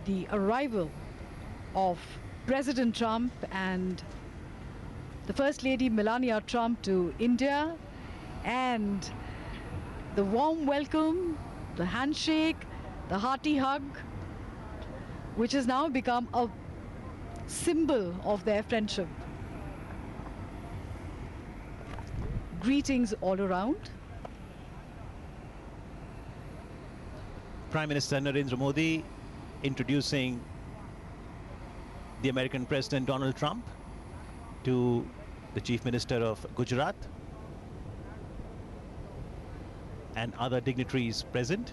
the arrival of President Trump and the First Lady Melania Trump to India, and the warm welcome, the handshake, the hearty hug, which has now become a symbol of their friendship. Greetings all around. Prime Minister Narendra Modi introducing the American President Donald Trump to the Chief Minister of Gujarat and other dignitaries present.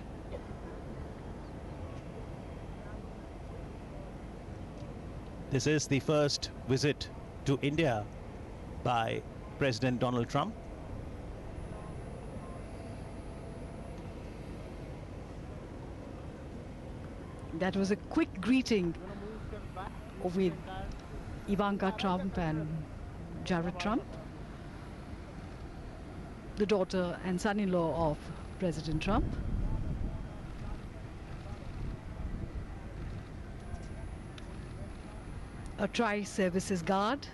This is the first visit to India by President Donald Trump. That was a quick greeting with Ivanka Trump and Jared Trump, the daughter and son-in-law of President Trump. A tri-services guard.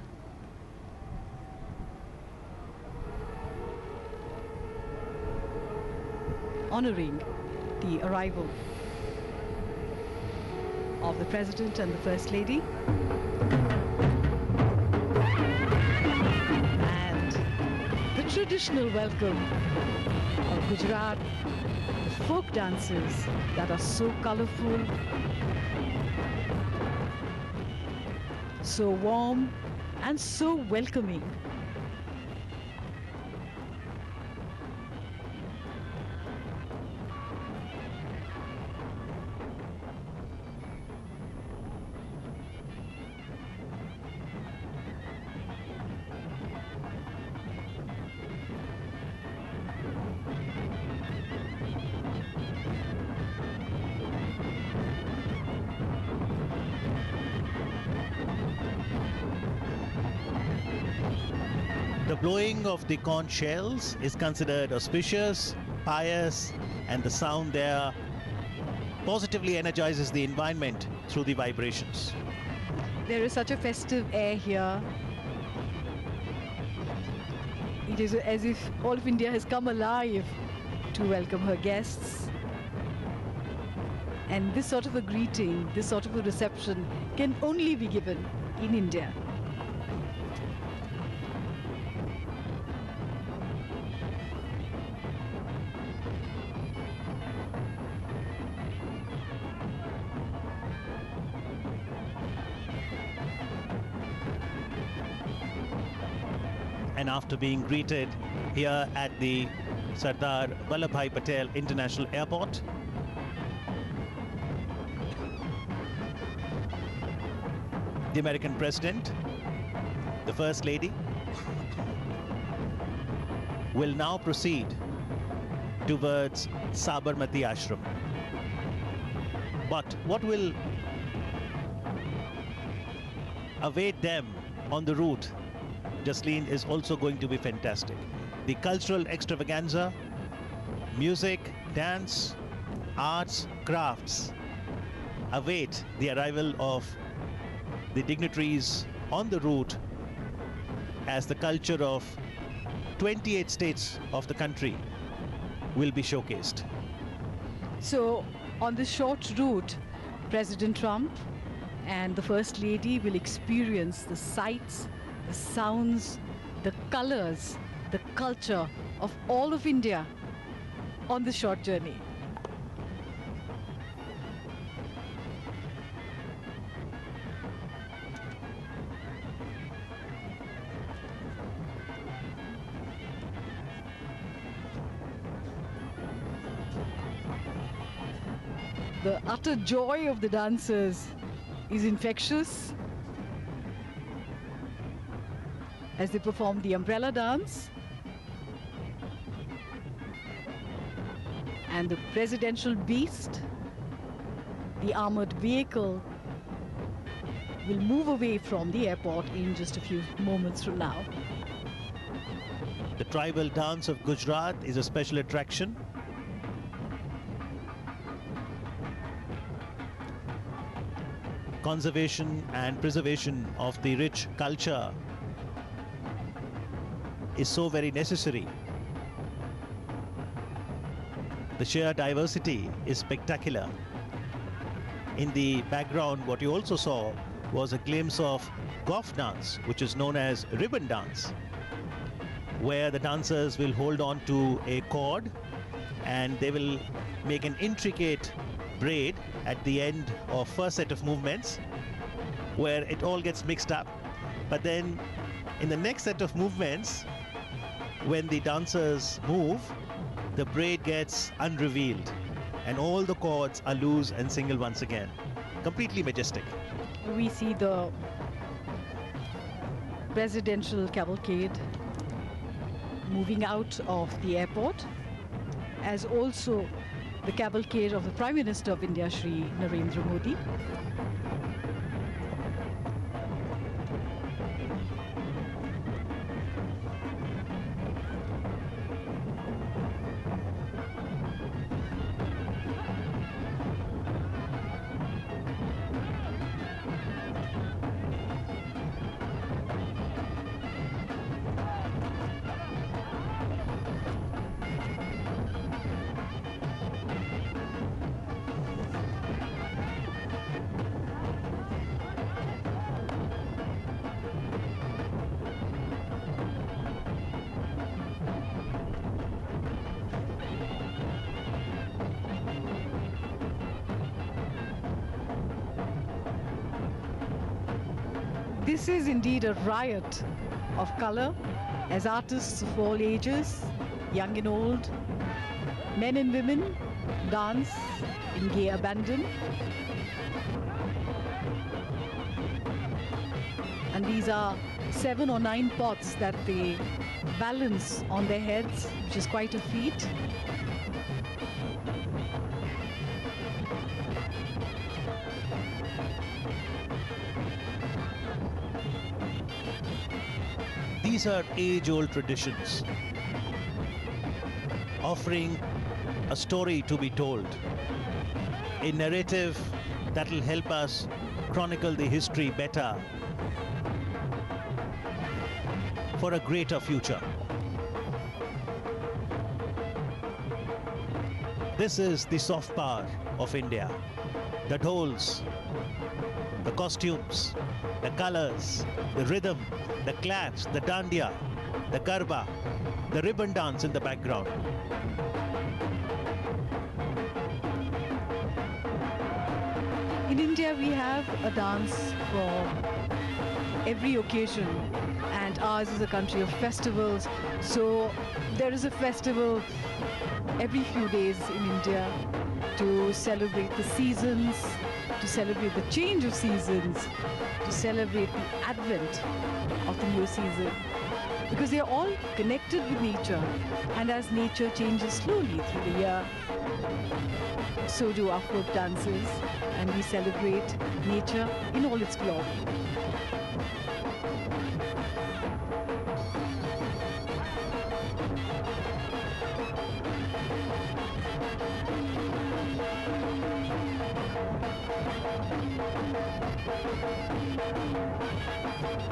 Honoring the arrival of the President and the First Lady. And the traditional welcome of Gujarat, the folk dances that are so colorful, so warm and so welcoming. The blowing of the conch shells is considered auspicious, pious, and the sound there positively energizes the environment through the vibrations. There is such a festive air here. It is as if all of India has come alive to welcome her guests. And this sort of a greeting, this sort of a reception can only be given in India. And after being greeted here at the Sardar Vallabhbhai Patel International Airport, the American President, the First Lady, will now proceed towards Sabarmati Ashram. But what will await them on the route, Jasleen, is also going to be fantastic. The cultural extravaganza, music, dance, arts, crafts await the arrival of the dignitaries on the route as the culture of 28 states of the country will be showcased. So on this short route, President Trump and the First Lady will experience the sights, the sounds, the colors, the culture of all of India on this short journey. The utter joy of the dancers is infectious as they perform the umbrella dance. And the presidential beast, the armored vehicle, will move away from the airport in just a few moments from now. The tribal dance of Gujarat is a special attraction. conservation and preservation of the rich culture is so very necessary. The sheer diversity is spectacular. In the background, what you also saw was a glimpse of golf dance, which is known as ribbon dance, where the dancers will hold on to a cord and they will make an intricate braid at the end of first set of movements where it all gets mixed up. But then in the next set of movements, when the dancers move, the braid gets unrevealed and all the cords are loose and single once again. Completely majestic. We see the presidential cavalcade moving out of the airport, as also the cavalcade of the Prime Minister of India, Shri Narendra Modi. This is indeed a riot of color, as artists of all ages, young and old, men and women, dance in gay abandon. And these are 7 or 9 pots that they balance on their heads, which is quite a feat. These are age-old traditions, offering a story to be told, a narrative that will help us chronicle the history better for a greater future. This is the soft power of India. The dhols, the costumes, the colors, the rhythm, the claps, the dandiya, the garba, the ribbon dance in the background. In India, we have a dance for every occasion, and ours is a country of festivals. So there is a festival every few days in India to celebrate the seasons, to celebrate the change of seasons, to celebrate the advent of the new season, because they are all connected with nature, and as nature changes slowly through the year, so do our folk dances, and we celebrate nature in all its glory.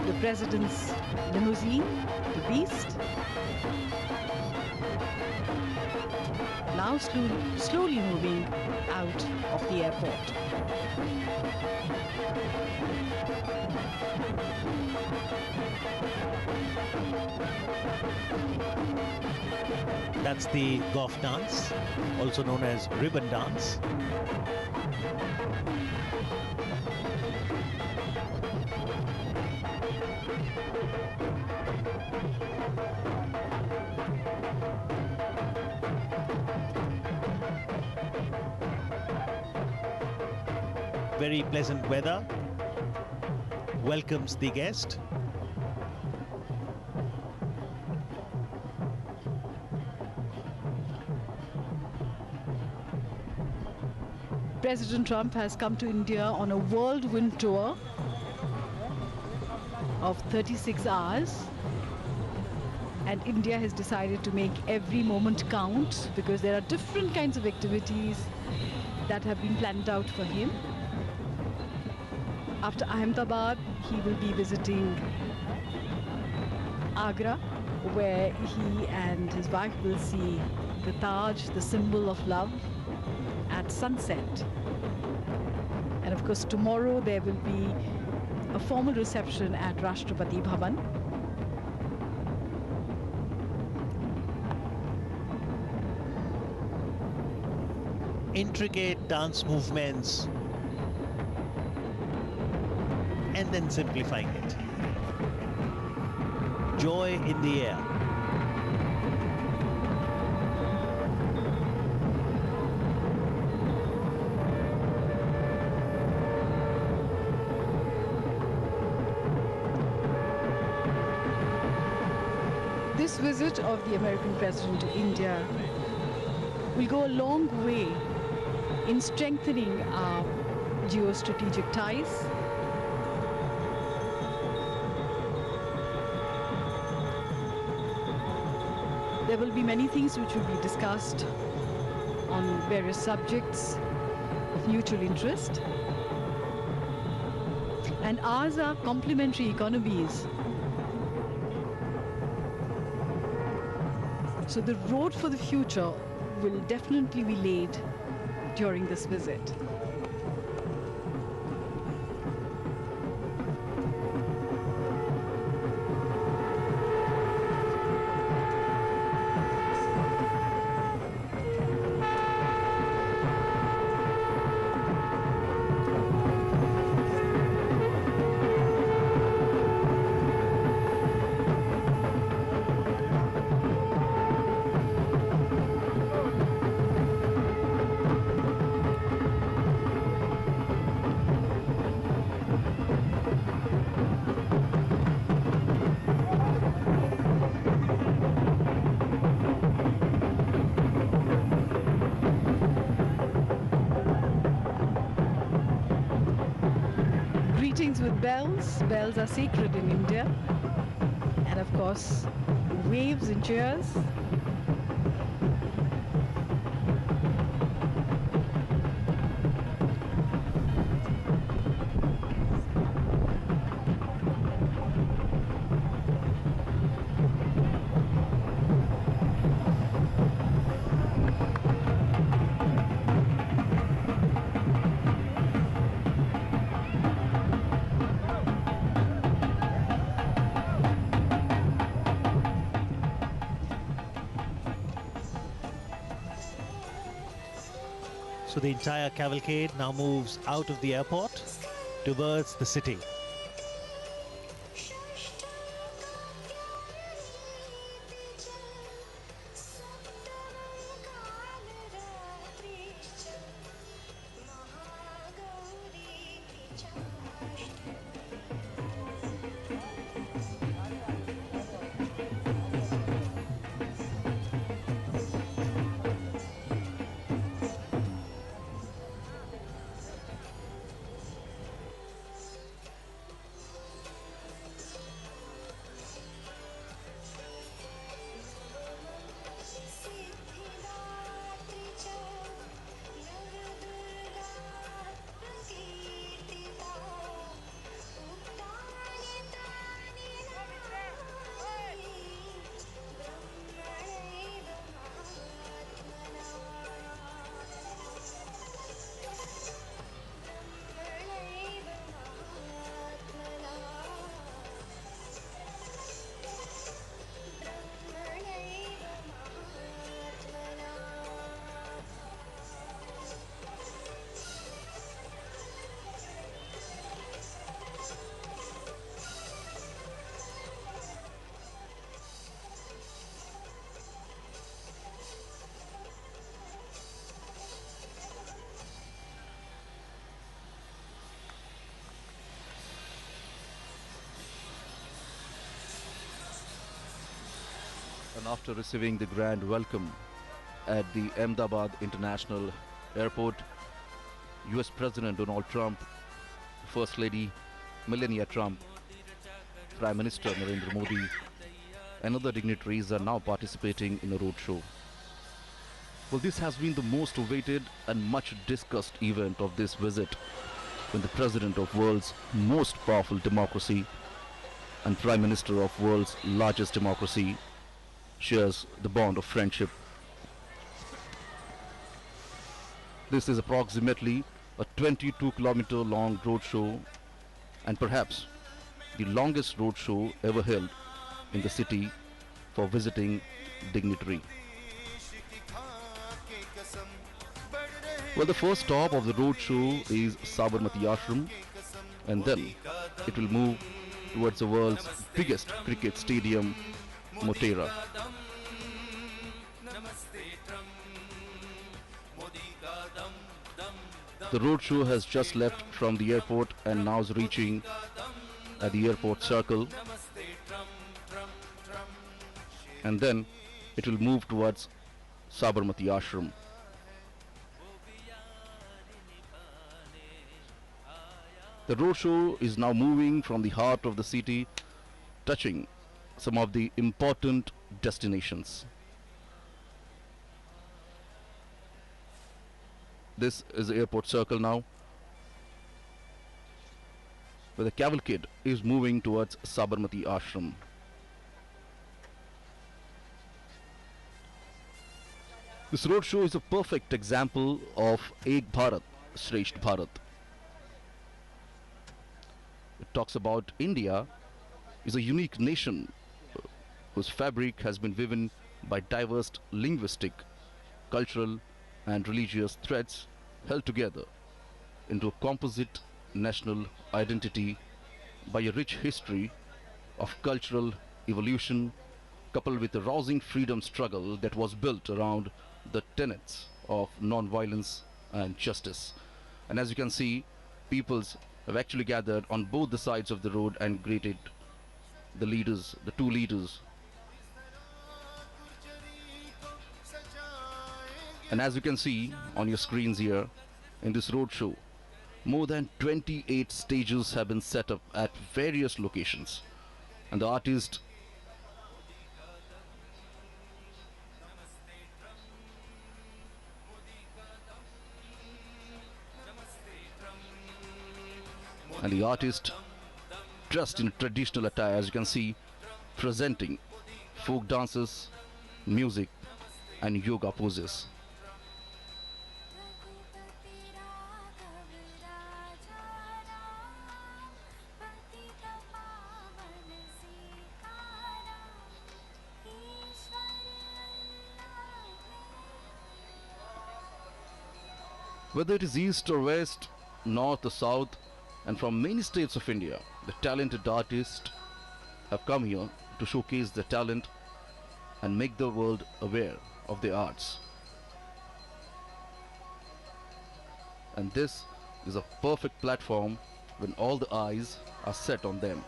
The President's limousine, the Beast, now slowly moving out of the airport. That's the golf dance, also known as ribbon dance. Very pleasant weather welcomes the guest. President Trump has come to India on a whirlwind tour of 36 hours, and India has decided to make every moment count, because there are different kinds of activities that have been planned out for him. After Ahmedabad, he will be visiting Agra, where he and his wife will see the Taj, the symbol of love, at sunset. And of course, tomorrow there will be a formal reception at Rashtrapati Bhavan. Intricate dance movements and then simplifying it. Joy in the air. This visit of the American President to India will go a long way in strengthening our geostrategic ties. There will be many things which will be discussed on various subjects of mutual interest. And ours are complementary economies. So the road for the future will definitely be laid during this visit. Greetings with bells. Bells are sacred in India. And of course, waves and cheers. So the entire cavalcade now moves out of the airport towards the city. And after receiving the grand welcome at the Ahmedabad International Airport, US President Donald Trump, First Lady Melania Trump, Prime Minister Narendra Modi, and other dignitaries are now participating in a roadshow. Well, this has been the most awaited and much discussed event of this visit when the president of world's most powerful democracy and prime minister of world's largest democracy shares the bond of friendship. This is approximately a 22-kilometer long roadshow and perhaps the longest roadshow ever held in the city for visiting dignitary. Well, the first stop of the roadshow is Sabarmati Ashram, and then it will move towards the world's biggest cricket stadium, Motera. The roadshow has just left from the airport and now is reaching at the airport circle, and then it will move towards Sabarmati Ashram. The roadshow is now moving from the heart of the city, touching some of the important destinations. This is the airport circle now, where the cavalcade is moving towards Sabarmati Ashram. This roadshow is a perfect example of Ek Bharat, Shresht Bharat. It talks about India is a unique nation whose fabric has been woven by diverse linguistic, cultural and religious threads held together into a composite national identity by a rich history of cultural evolution coupled with a rousing freedom struggle that was built around the tenets of non-violence and justice. And as you can see, peoples have actually gathered on both the sides of the road and greeted the leaders, the two leaders. And as you can see on your screens here, in this roadshow, more than 28 stages have been set up at various locations. And the artist dressed in traditional attire, as you can see, presenting folk dances, music and yoga poses. Whether it is east or west, north or south, and from many states of India, the talented artists have come here to showcase their talent and make the world aware of their arts. And this is a perfect platform when all the eyes are set on them.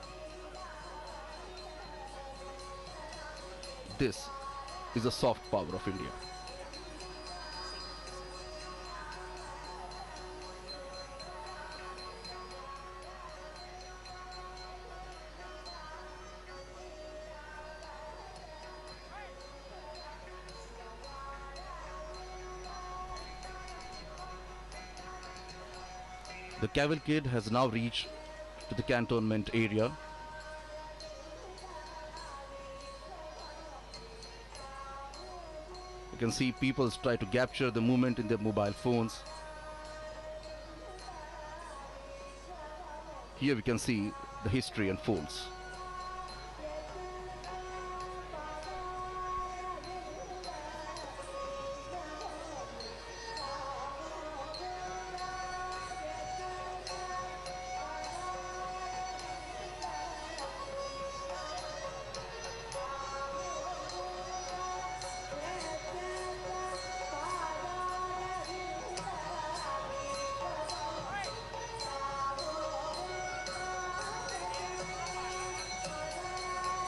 This is the soft power of India. The cavalcade has now reached to the cantonment area. You can see people try to capture the movement in their mobile phones. Here we can see the history unfolds.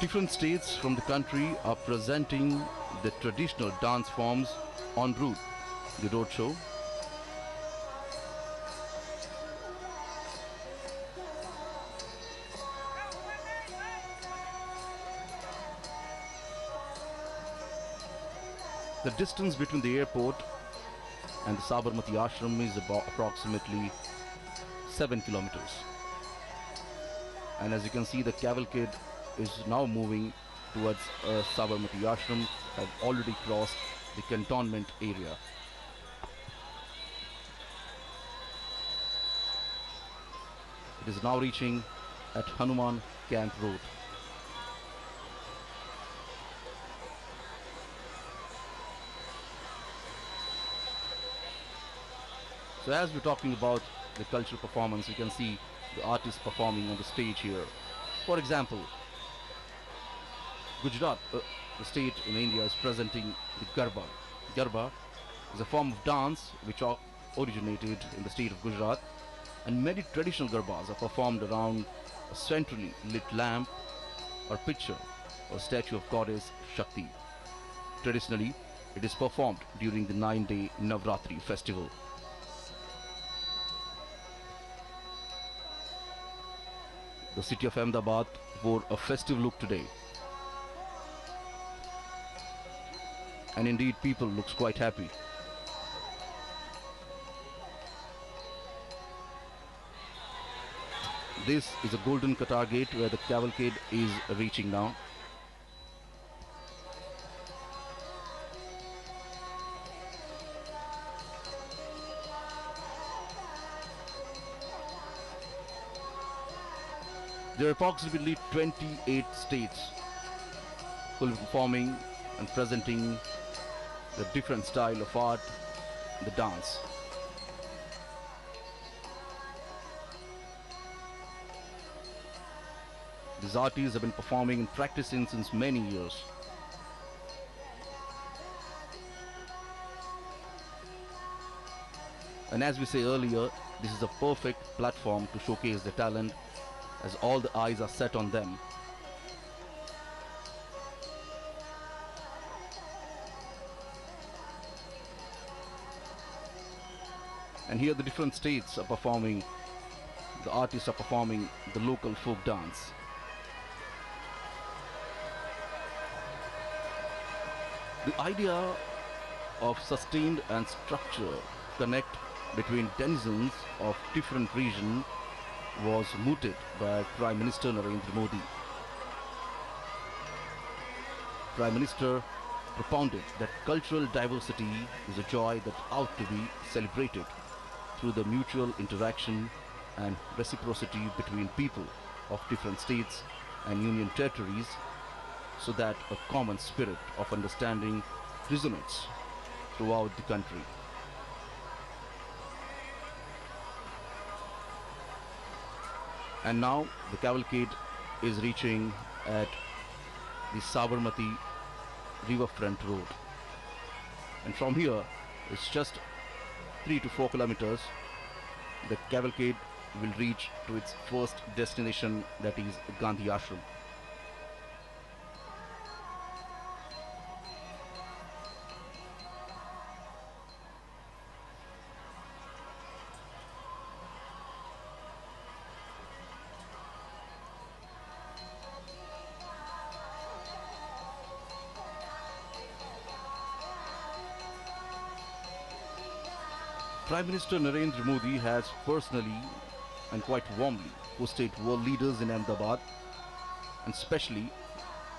Different states from the country are presenting the traditional dance forms en route the roadshow. The distance between the airport and the Sabarmati Ashram is about approximately 7 kilometers. And as you can see, the cavalcade is now moving towards Sabarmati Ashram, have already crossed the cantonment area. It is now reaching at Hanuman Camp Road. So as we're talking about the cultural performance, you can see the artists performing on the stage here. For example, Gujarat, the state in India, is presenting the Garba. Garba is a form of dance which originated in the state of Gujarat, and many traditional Garbas are performed around a centrally lit lamp or picture or statue of goddess Shakti. Traditionally, it is performed during the 9-day Navratri festival. The city of Ahmedabad wore a festive look today. And indeed, people looks quite happy. This is a golden Qatar gate where the cavalcade is reaching now. There are approximately 28 states who will be performing and presenting the different style of art, the dance. These artists have been performing and practicing since many years. And as we say earlier, this is a perfect platform to showcase their talent, as all the eyes are set on them. And here the different states are performing, the artists are performing the local folk dance. The idea of sustained and structured connect between denizens of different regions was mooted by Prime Minister Narendra Modi. Prime Minister propounded that cultural diversity is a joy that ought to be celebrated through the mutual interaction and reciprocity between people of different states and union territories, so that a common spirit of understanding resonates throughout the country. And now the cavalcade is reaching at the Sabarmati riverfront road. And from here, it's just 3 to 4 kilometers. The cavalcade will reach to its first destination, that is Gandhi Ashram. Prime Minister Narendra Modi has personally and quite warmly hosted world leaders in Ahmedabad, and especially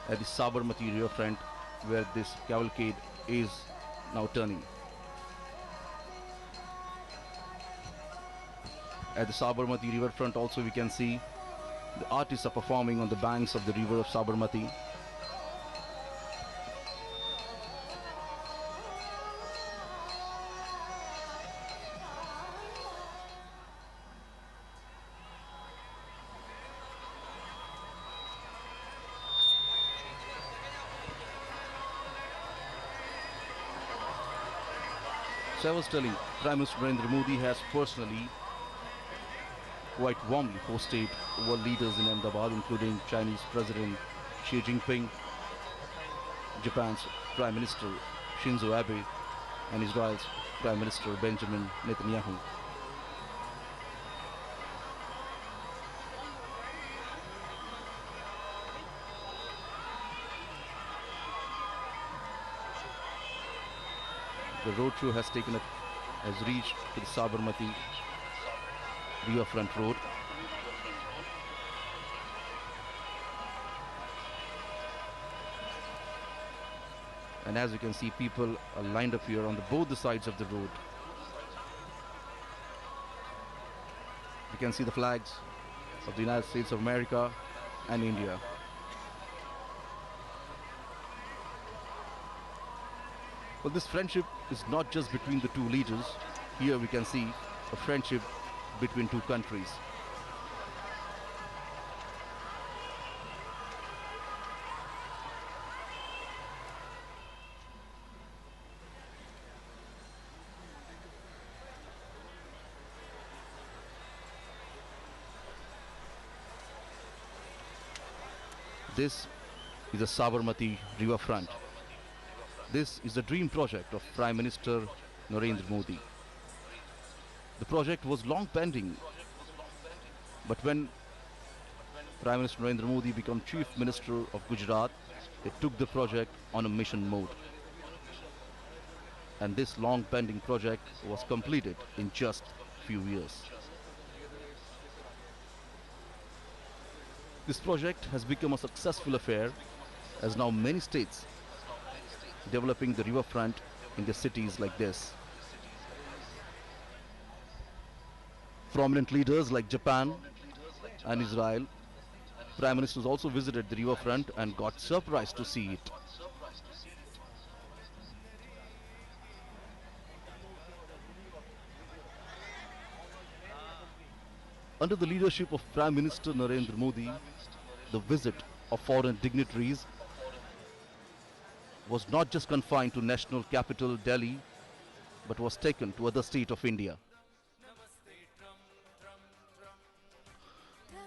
at the Sabarmati riverfront where this cavalcade is now turning. At the Sabarmati riverfront also we can see the artists are performing on the banks of the river of Sabarmati. So I was telling, Prime Minister Narendra Modi has personally quite warmly hosted world leaders in Ahmedabad, including Chinese President Xi Jinping, Japan's Prime Minister Shinzo Abe, and Israel's Prime Minister Benjamin Netanyahu. The roadshow has reached to the Sabarmati, riverfront road. And as you can see, people are lined up here on both the sides of the road. You can see the flags of the United States of America and India. Well, this friendship is not just between the two leaders. Here we can see a friendship between two countries. This is the Sabarmati riverfront. This is the dream project of Prime Minister Narendra Modi. The project was long pending, but when Prime Minister Narendra Modi became Chief Minister of Gujarat, they took the project on a mission mode. And this long pending project was completed in just few years. This project has become a successful affair, as now many states developing the riverfront in their cities like this. Prominent leaders like Japan and Israel, Prime Ministers also visited the riverfront and got surprised to see it. Under the leadership of Prime Minister Narendra Modi, the visit of foreign dignitaries was not just confined to national capital Delhi, but was taken to other states of India.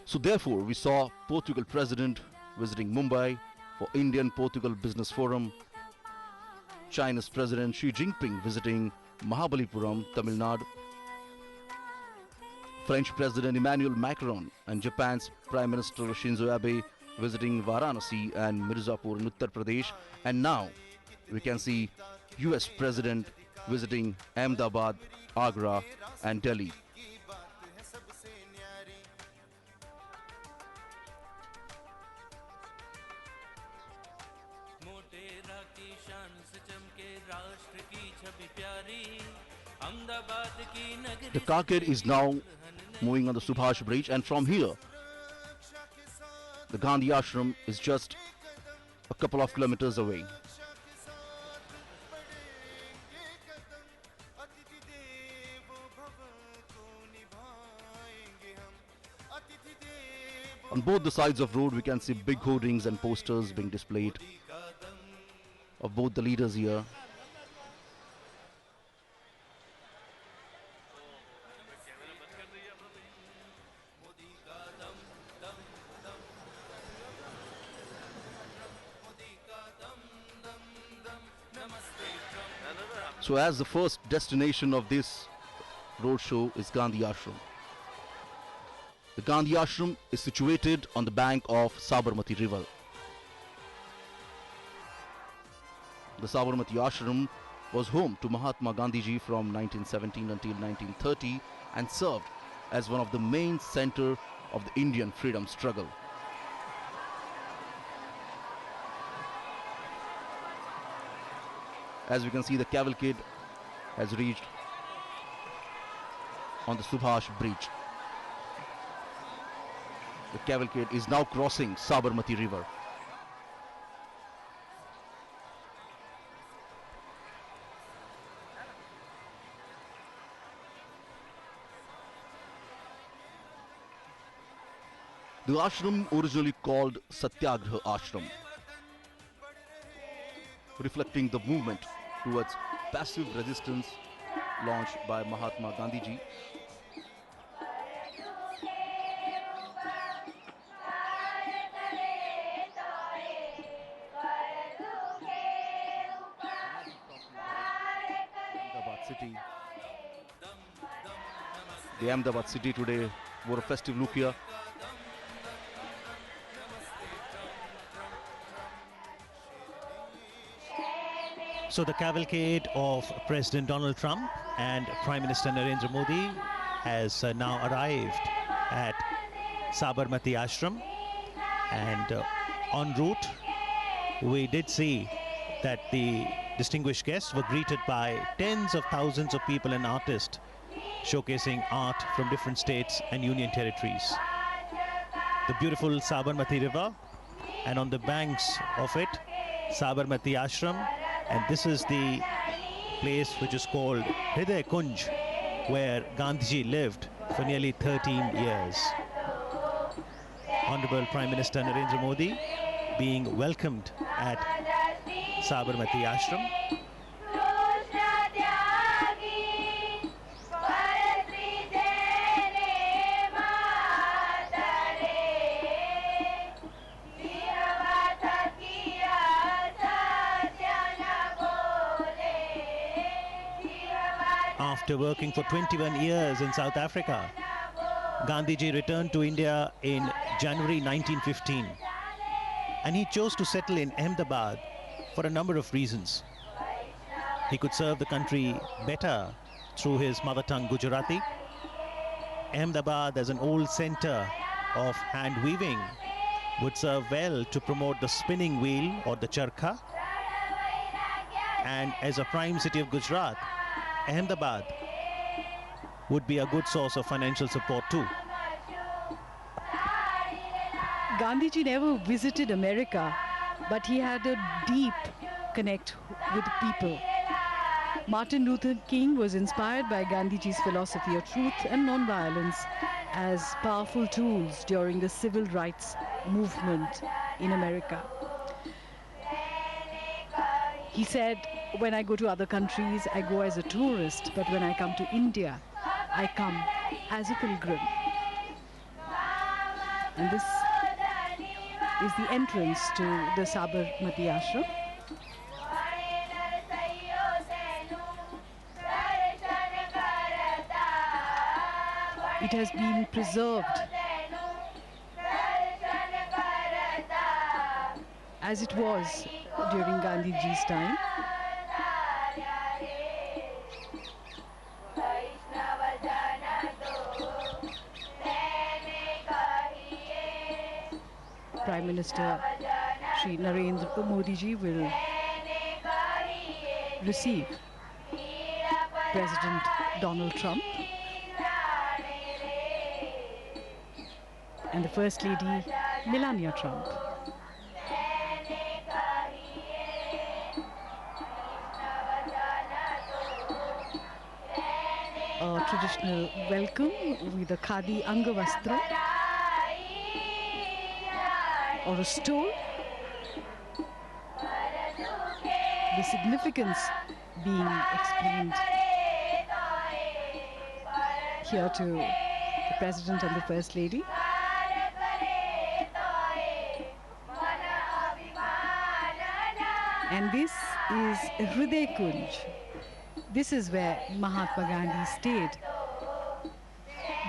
So therefore, we saw Portugal President visiting Mumbai for Indian-Portugal Business Forum, China's President Xi Jinping visiting Mahabalipuram, Tamil Nadu, French President Emmanuel Macron and Japan's Prime Minister Shinzo Abe visiting Varanasi and Mirzapur in Uttar Pradesh, and now we can see US President visiting Ahmedabad, Agra and Delhi. The carcade is now moving on the Subhash Bridge, and from here the Gandhi Ashram is just a couple of kilometers away. On both the sides of the road we can see big hoardings and posters being displayed of both the leaders here. So as the first destination of this roadshow is Gandhi Ashram. The Gandhi Ashram is situated on the bank of Sabarmati river. The Sabarmati Ashram was home to Mahatma Gandhiji from 1917 until 1930 and served as one of the main centers of the Indian freedom struggle. As we can see, the cavalcade has reached on the Subhash Bridge. The cavalcade is now crossing Sabarmati river. The ashram originally called Satyagraha Ashram, reflecting the movement towards passive resistance launched by Mahatma Gandhiji. City. The Ahmedabad city today wore a festive look here. So the cavalcade of President Donald Trump and Prime Minister Narendra Modi has now arrived at Sabarmati Ashram, and en route we did see that the distinguished guests were greeted by tens of thousands of people and artists showcasing art from different states and union territories. The beautiful Sabarmati river, and on the banks of it, Sabarmati Ashram, and this is the place which is called Hriday Kunj, where Gandhiji lived for nearly 13 years. Honorable Prime Minister Narendra Modi being welcomed at Sabarmati Ashram. After working for 21 years in South Africa, Gandhiji returned to India in January 1915, and he chose to settle in Ahmedabad for a number of reasons. He could serve the country better through his mother tongue Gujarati. Ahmedabad, as an old center of hand weaving, would serve well to promote the spinning wheel or the charkha. And as a prime city of Gujarat, Ahmedabad would be a good source of financial support too. Gandhiji never visited America, but he had a deep connect with the people. Martin Luther King was inspired by Gandhiji's philosophy of truth and non-violence as powerful tools during the civil rights movement in America. He said, when I go to other countries, I go as a tourist, but when I come to India, I come as a pilgrim. And this is the entrance to the Sabarmati Ashram. It has been preserved as it was during Gandhiji's time. Prime Minister Shri Narendra Modi ji will receive President Donald Trump and the First Lady Melania Trump. A traditional welcome with a khadi angavastra or a stole. The significance being explained here to the President and the First Lady. And this is Hriday Kunj. This is where Mahatma Gandhi stayed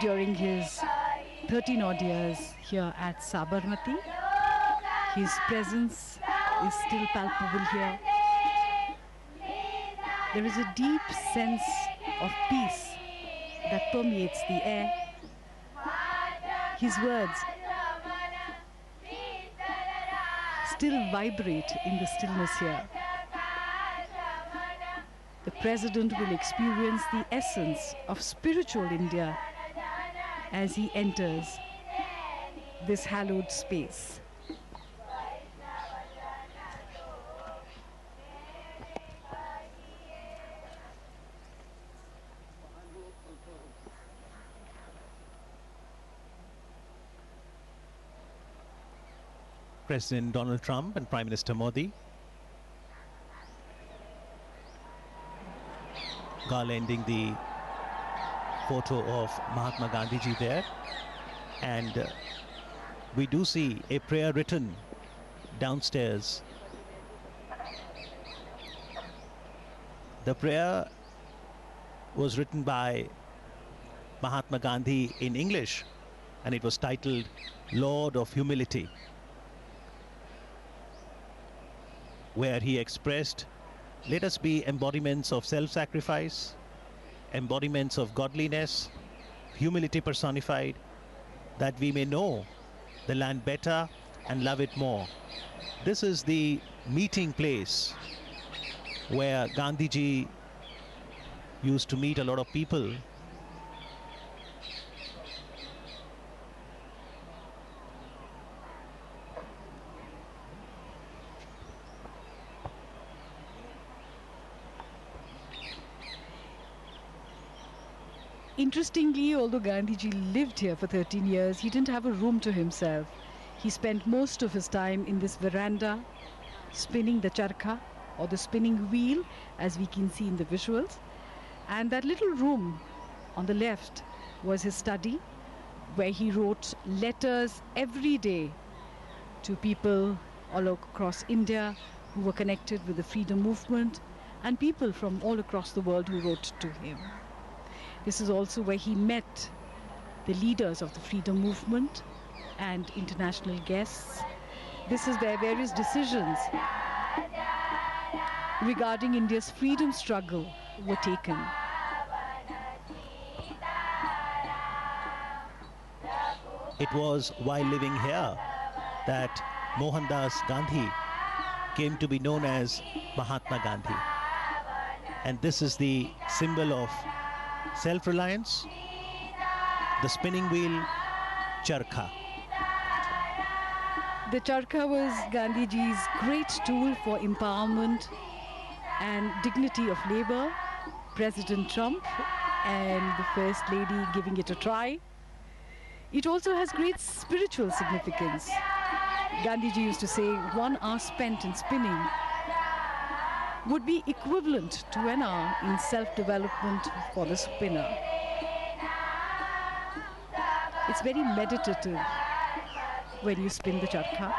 during his 13 odd years here at Sabarmati. His presence is still palpable here. There is a deep sense of peace that permeates the air. His words still vibrate in the stillness here. The President will experience the essence of spiritual India as he enters this hallowed space. President Donald Trump and Prime Minister Modi garlanding the photo of Mahatma Gandhiji there, and we do see a prayer written downstairs. The prayer was written by Mahatma Gandhi in English, and it was titled Lord of Humility, where he expressed, let us be embodiments of self-sacrifice, embodiments of godliness, humility personified, that we may know the land better and love it more. This is the meeting place where Gandhiji used to meet a lot of people. Interestingly, although Gandhiji lived here for 13 years, he didn't have a room to himself. He spent most of his time in this veranda, spinning the charkha, or the spinning wheel, as we can see in the visuals. And that little room on the left was his study, where he wrote letters every day to people all across India who were connected with the freedom movement, and people from all across the world who wrote to him. This is also where he met the leaders of the freedom movement and international guests. This is where various decisions regarding India's freedom struggle were taken. It was while living here that Mohandas Gandhi came to be known as Mahatma Gandhi. And this is the symbol of self-reliance, the spinning wheel, charkha. The charkha was Gandhiji's great tool for empowerment and dignity of labor. President Trump and the First Lady giving it a try. It also has great spiritual significance. Gandhiji used to say 1 hour spent in spinning would be equivalent to an hour in self-development for the spinner. It's very meditative when you spin the charkha.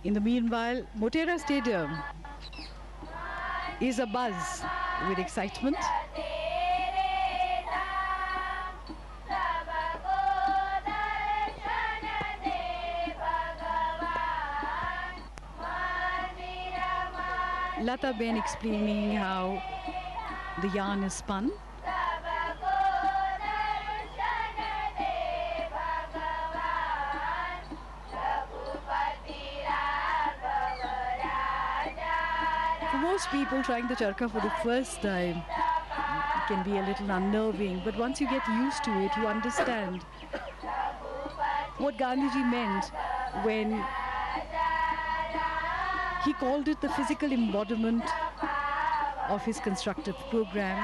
In the meanwhile, Motera Stadium is abuzz with excitement. Lata Ben explaining how the yarn is spun. Most people trying the charkha for the first time can be a little unnerving, but once you get used to it, you understand what Gandhiji meant when he called it the physical embodiment of his constructive program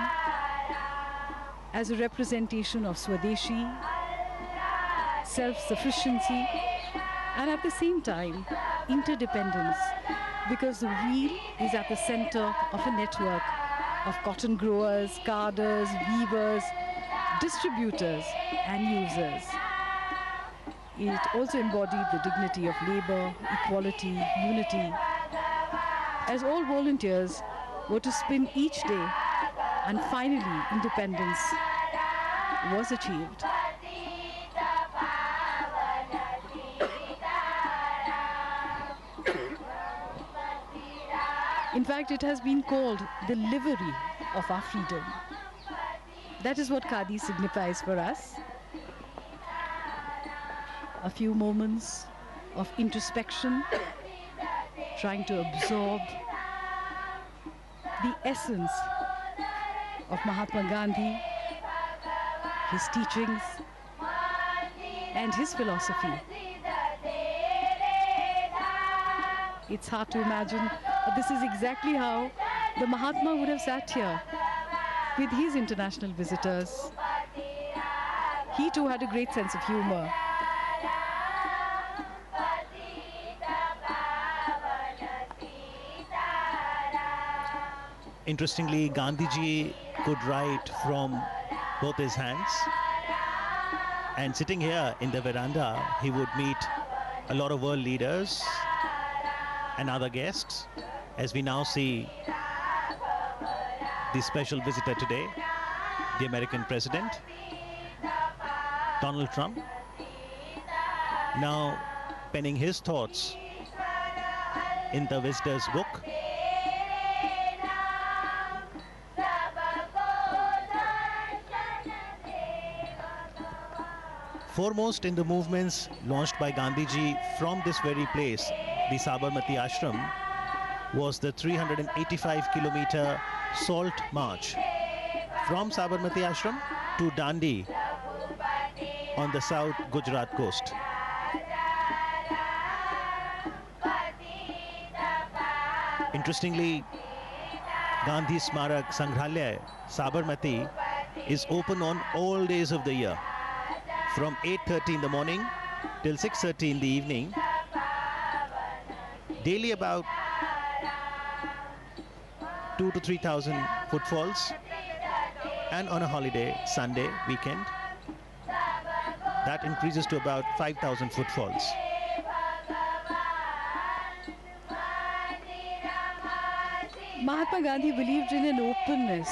as a representation of Swadeshi, self-sufficiency, and at the same time, interdependence, because the wheel is at the center of a network of cotton growers, carders, weavers, distributors, and users. It also embodied the dignity of labor, equality, unity, as all volunteers were to spin each day, and finally independence was achieved. In fact, it has been called the livery of our freedom. That is what Khadi signifies for us. A few moments of introspection, trying to absorb the essence of Mahatma Gandhi, his teachings, and his philosophy. It's hard to imagine, but this is exactly how the Mahatma would have sat here with his international visitors. He too had a great sense of humor. Interestingly, Gandhiji could write from both his hands, and sitting here in the veranda, he would meet a lot of world leaders and other guests, as we now see the special visitor today, the American President, Donald Trump, now penning his thoughts in the visitor's book. Foremost in the movements launched by Gandhiji from this very place, the Sabarmati Ashram, was the 385-kilometer Salt March from Sabarmati Ashram to Dandi on the south Gujarat coast. Interestingly, Gandhi Smarak Sangrahalaya, Sabarmati, is open on all days of the year, from 8:30 in the morning till 6:30 in the evening. Daily about 2,000 to 3,000 footfalls, and on a holiday, Sunday, weekend, that increases to about 5,000 footfalls. Mahatma Gandhi believed in an openness.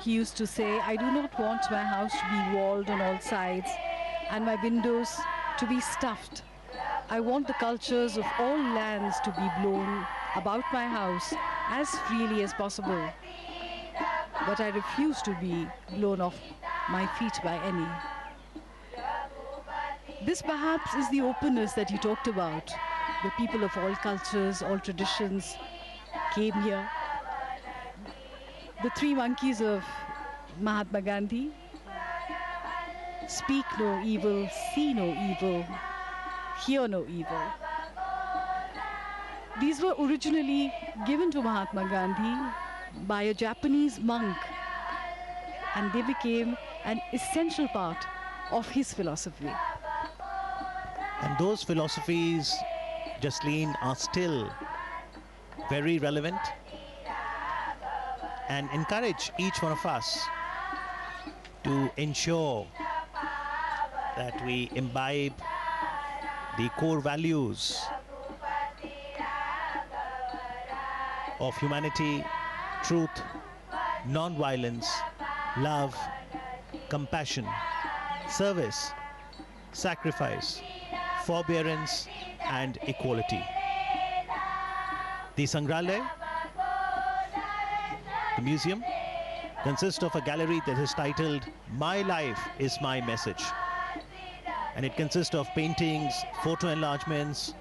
He used to say, I do not want my house to be walled on all sides and my windows to be stuffed. I want the cultures of all lands to be blown about my house as freely as possible. But I refuse to be blown off my feet by any. This perhaps is the openness that he talked about. The people of all cultures, all traditions came here. The three monkeys of Mahatma Gandhi: speak no evil, see no evil, hear no evil. These were originally given to Mahatma Gandhi by a Japanese monk, and they became an essential part of his philosophy. And those philosophies, Jasleen, are still very relevant and encourage each one of us to ensure that we imbibe the core values of humanity, truth, non-violence, love, compassion, service, sacrifice, forbearance, and equality. The Sangrahalaya, the museum, consists of a gallery that is titled My Life is My Message. And it consists of paintings, photo enlargements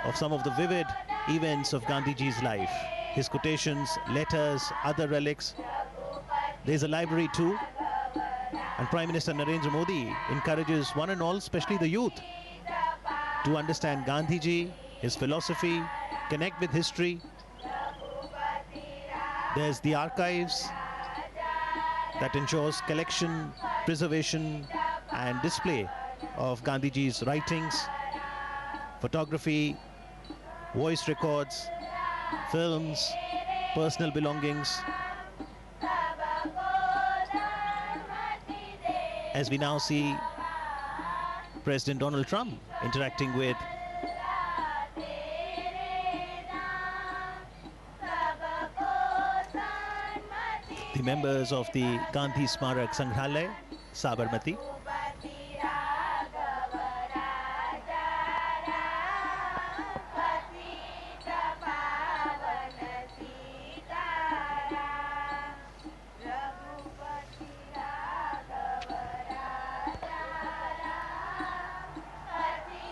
of some of the vivid events of Gandhiji's life, his quotations, letters, other relics. There's a library too. And Prime Minister Narendra Modi encourages one and all, especially the youth, to understand Gandhiji, his philosophy, connect with history. There's the archives that ensures collection, preservation, and display of Gandhiji's writings, photography, voice records, films, personal belongings. As we now see President Donald Trump interacting with the members of the Gandhi Smarak Sangrahalaya, Sabarmati.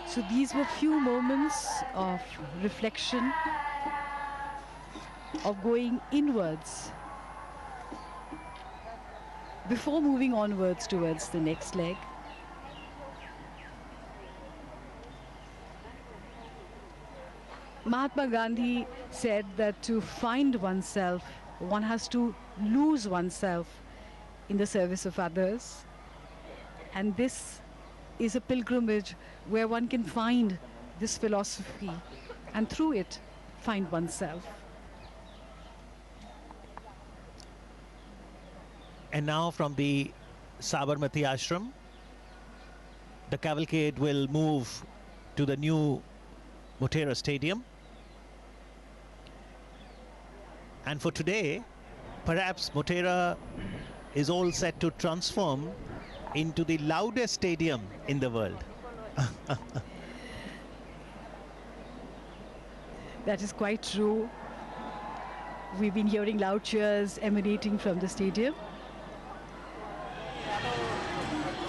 So these were few moments of reflection, of going inwards before moving onwards towards the next leg. Mahatma Gandhi said that to find oneself, one has to lose oneself in the service of others. And this is a pilgrimage where one can find this philosophy and through it find oneself. And now from the Sabarmati Ashram, the cavalcade will move to the new Motera Stadium, And for today, perhaps Motera is all set to transform into the loudest stadium in the world. That is quite true. We've been hearing loud cheers emanating from the stadium.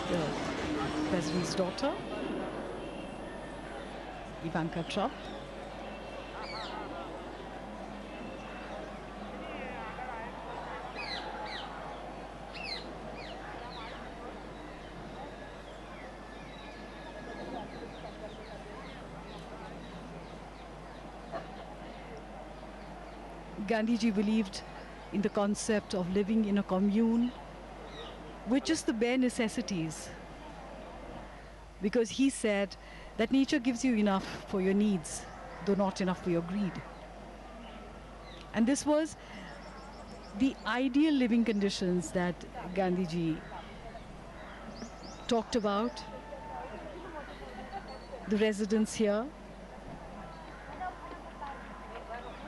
The President's daughter, Ivanka Trump. Gandhiji believed in the concept of living in a commune with just the bare necessities, because he said that nature gives you enough for your needs, though not enough for your greed. And this was the ideal living conditions that Gandhiji talked about. The residents here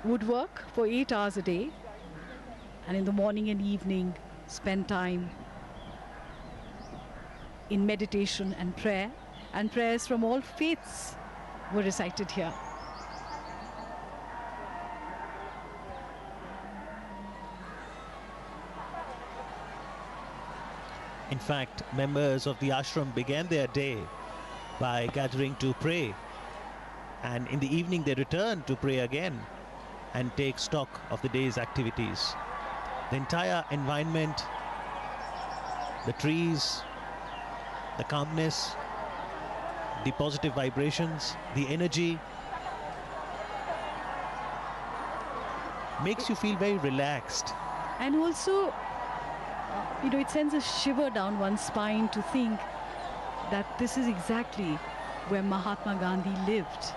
would work for 8 hours a day, and in the morning and evening spend time in meditation and prayer, and prayers from all faiths were recited here. In fact, members of the ashram began their day by gathering to pray, and in the evening they returned to pray again and take stock of the day's activities. The entire environment, the trees, the calmness, the positive vibrations, the energy makes you feel very relaxed. And also, it sends a shiver down one's spine to think that this is exactly where Mahatma Gandhi lived.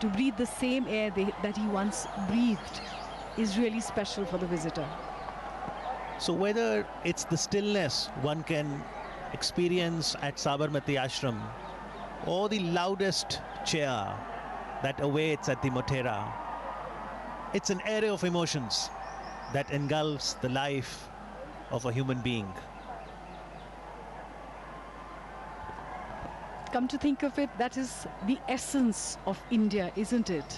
To breathe the same air that he once breathed is really special for the visitor. So whether it's the stillness one can experience at Sabarmati Ashram, or the loudest cheer that awaits at the Motera, it's an array of emotions that engulfs the life of a human being. Come to think of it, that is the essence of India, isn't it?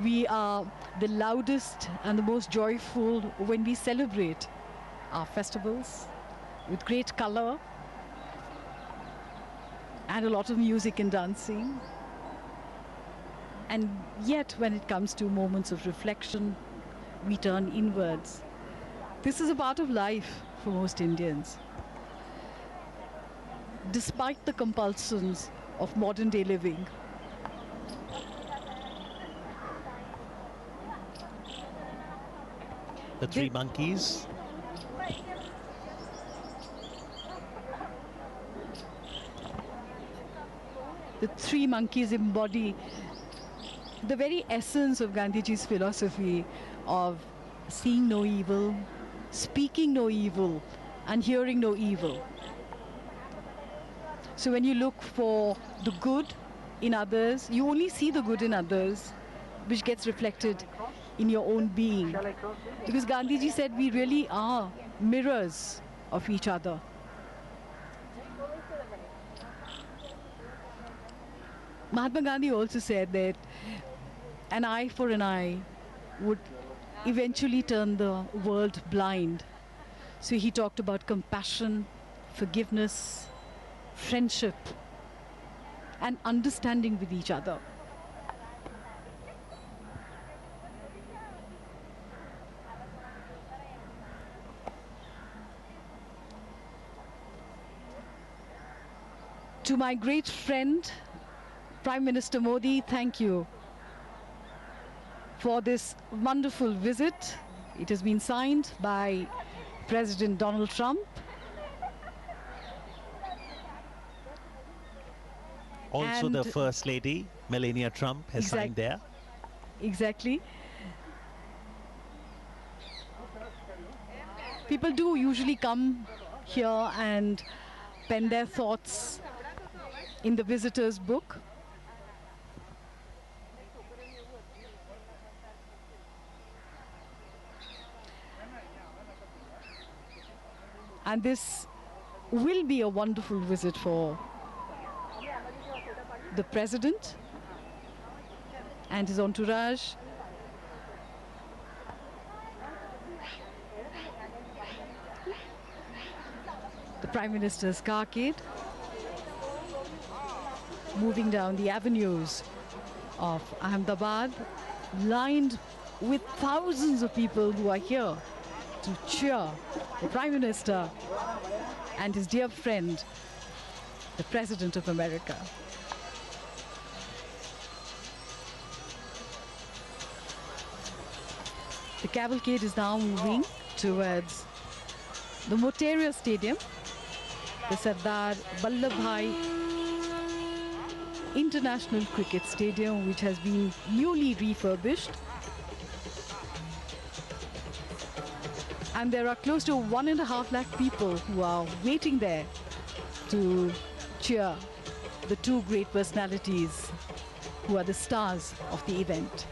We are the loudest and the most joyful when we celebrate our festivals with great color and a lot of music and dancing. And yet, when it comes to moments of reflection, we turn inwards. This is a part of life for most Indians. Despite the compulsions of modern day living, the three monkeys. The three monkeys embody the very essence of Gandhiji's philosophy of seeing no evil, speaking no evil, and hearing no evil. So when you look for the good in others, you only see the good in others, which gets reflected in your own being. Because Gandhiji said we really are mirrors of each other. Mahatma Gandhi also said that an eye for an eye would eventually turn the world blind. So he talked about compassion, forgiveness, friendship, and understanding with each other. To my great friend, Prime Minister Modi, thank you for this wonderful visit. It has been signed by President Donald Trump. Also, the First Lady, Melania Trump, has signed there. Exactly. People do usually come here and pen their thoughts in the visitor's book. And this will be a wonderful visit for the President and his entourage. The Prime Minister's carcade moving down the avenues of Ahmedabad, lined with thousands of people who are here to cheer the Prime Minister and his dear friend, the President of America. The cavalcade is now moving towards the Motera Stadium, the Sardar Vallabhbhai International Cricket Stadium, which has been newly refurbished. And there are close to 1.5 lakh people who are waiting there to cheer the two great personalities who are the stars of the event.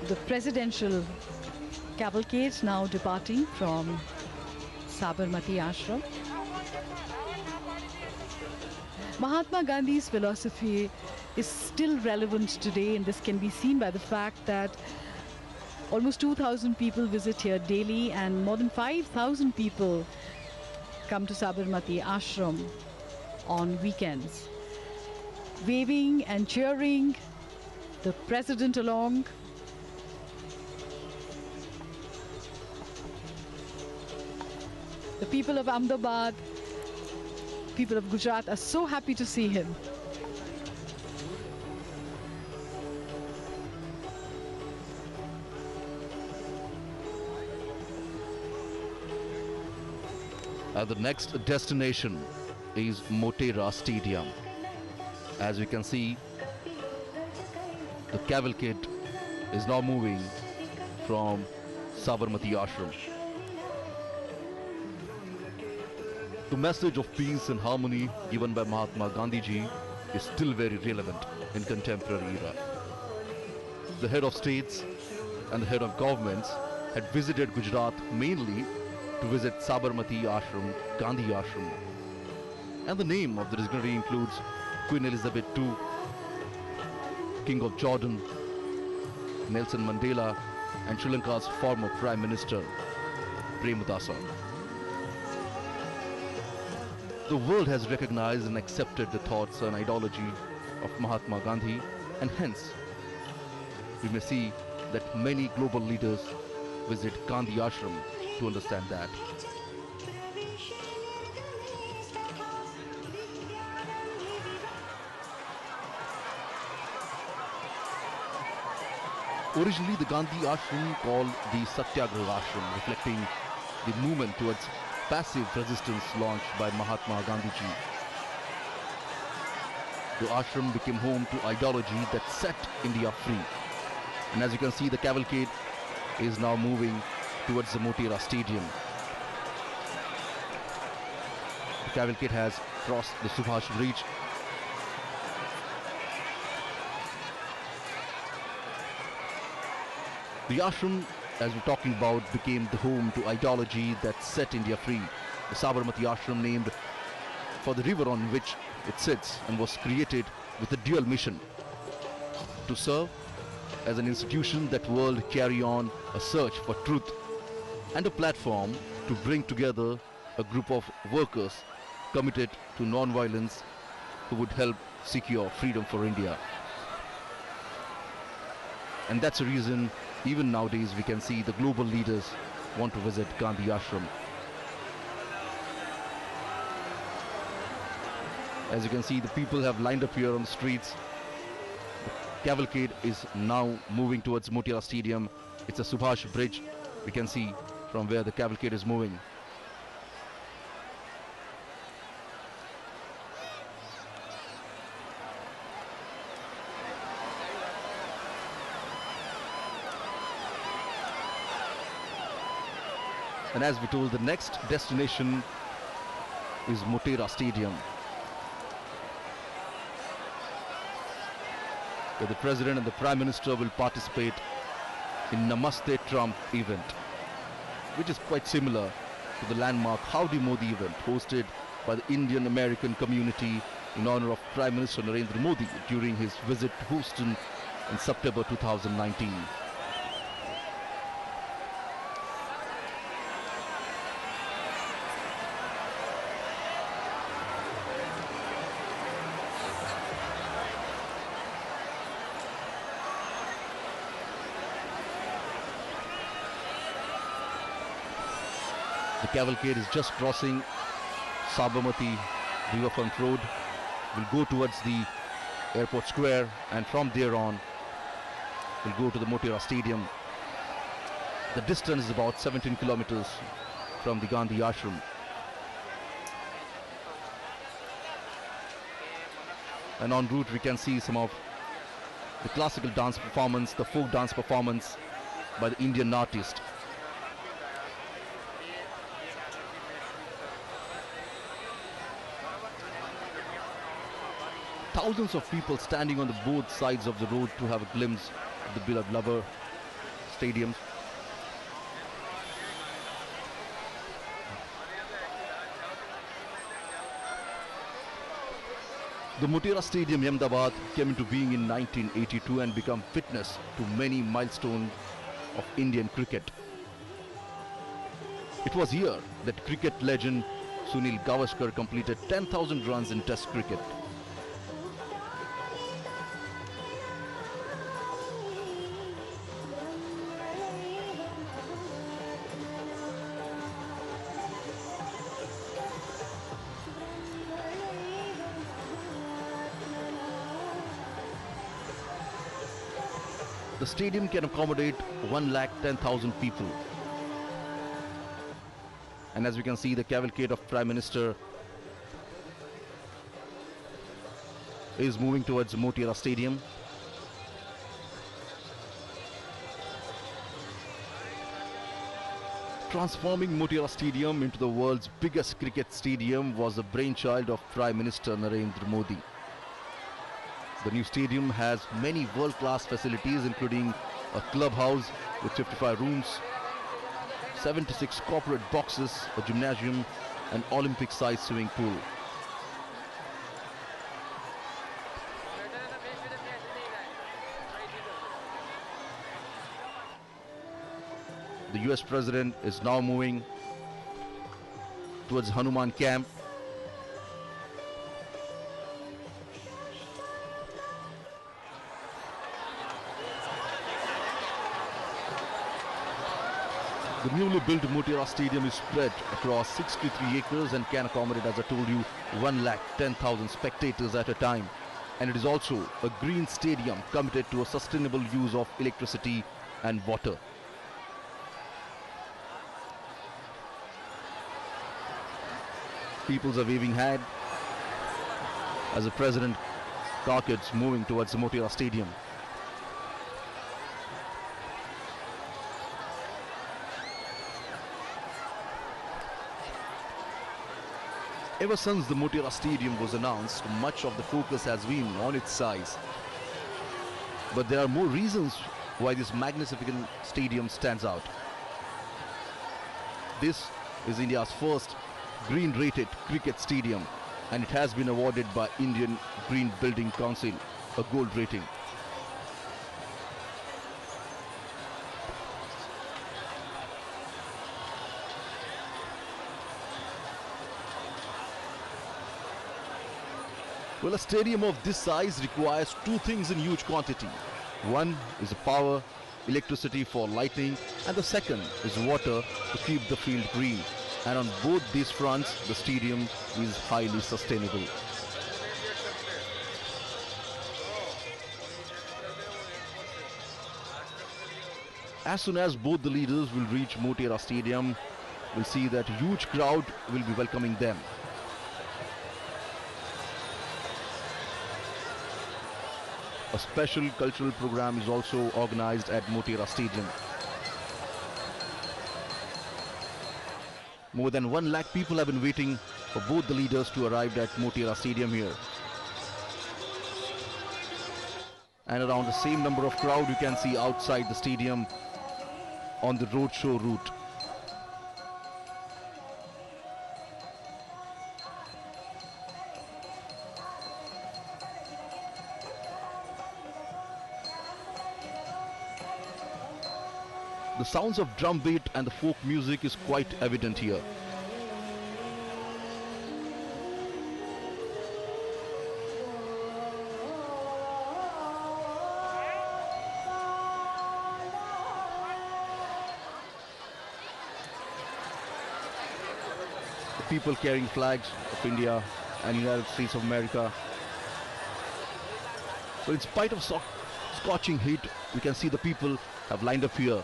The presidential cavalcade now departing from Sabarmati Ashram. Mahatma Gandhi's philosophy is still relevant today, and this can be seen by the fact that almost 2,000 people visit here daily and more than 5,000 people come to Sabarmati Ashram on weekends, waving and cheering the president along. The people of Ahmedabad, people of Gujarat are so happy to see him. The next destination is Motera Stadium. As we can see, the cavalcade is now moving from Sabarmati Ashram. The message of peace and harmony given by Mahatma Gandhiji is still very relevant in contemporary era. The head of states and the head of governments had visited Gujarat mainly to visit Sabarmati Ashram, Gandhi Ashram. And the name of the dignitary includes Queen Elizabeth II, King of Jordan, Nelson Mandela, and Sri Lanka's former Prime Minister, Premadasa. The world has recognized and accepted the thoughts and ideology of Mahatma Gandhi, and hence we may see that many global leaders visit Gandhi Ashram to understand that. Originally, the Gandhi Ashram called the Satyagraha Ashram, reflecting the movement towards passive resistance launched by Mahatma Gandhiji. The ashram became home to ideology that set India free. And as you can see, the cavalcade is now moving towards the Motera Stadium. The cavalcade has crossed the Subhash Bridge. The ashram, as we're talking about, became the home to ideology that set India free. The Sabarmati Ashram, named for the river on which it sits, and was created with a dual mission: to serve as an institution that world carry on a search for truth, and a platform to bring together a group of workers committed to non-violence who would help secure freedom for India. And that's the reason even nowadays we can see the global leaders want to visit Gandhi Ashram. As you can see, the people have lined up here on the streets. The cavalcade is now moving towards Motera Stadium. It's a Subhash Bridge. We can see from where the cavalcade is moving. And as we told, the next destination is Motera Stadium. where the President and the Prime Minister will participate in Namaste Trump event, which is quite similar to the landmark Howdy Modi event hosted by the Indian American community in honor of Prime Minister Narendra Modi during his visit to Houston in September 2019. The cavalcade is just crossing Sabarmati Riverfront Road, will go towards the airport square, and from there on will go to the Motera Stadium. The distance is about 17 kilometers from the Gandhi Ashram. And en route we can see some of the classical dance performance, the folk dance performance by the Indian artist. Thousands of people standing on the both sides of the road to have a glimpse of the beloved lover stadium. The Motera Stadium, Ahmedabad, came into being in 1982 and became witness to many milestones of Indian cricket. It was here that cricket legend Sunil Gavaskar completed 10,000 runs in Test cricket. The stadium can accommodate 110,000 people. And as we can see, the cavalcade of Prime Minister is moving towards Motera Stadium. Transforming Motera Stadium into the world's biggest cricket stadium was the brainchild of Prime Minister Narendra Modi. The new stadium has many world-class facilities, including a clubhouse with 55 rooms, 76 corporate boxes, a gymnasium, and Olympic-sized swimming pool. The US President is now moving towards Hanuman Camp. The newly built Motera Stadium is spread across 63 acres and can accommodate, as I told you, 110,000 spectators at a time. And it is also a green stadium committed to a sustainable use of electricity and water. Peoples are waving hand as the President carcass moving towards the Motera Stadium. Ever since the Motera Stadium was announced, much of the focus has been on its size. But there are more reasons why this magnificent stadium stands out. This is India's first green-rated cricket stadium, and it has been awarded by Indian Green Building Council a gold rating. Well, a stadium of this size requires two things in huge quantity. One is the power, electricity for lighting, and the second is water to keep the field green. And on both these fronts, the stadium is highly sustainable. As soon as both the leaders will reach Motera Stadium, we'll see that a huge crowd will be welcoming them. A special cultural program is also organized at Motera Stadium. More than 1 lakh people have been waiting for both the leaders to arrive at Motera Stadium here. And around the same number of crowd you can see outside the stadium on the roadshow route. The sounds of drum beat and the folk music is quite evident here. The people carrying flags of India and United States of America. So in spite of scorching heat, we can see the people have lined up here.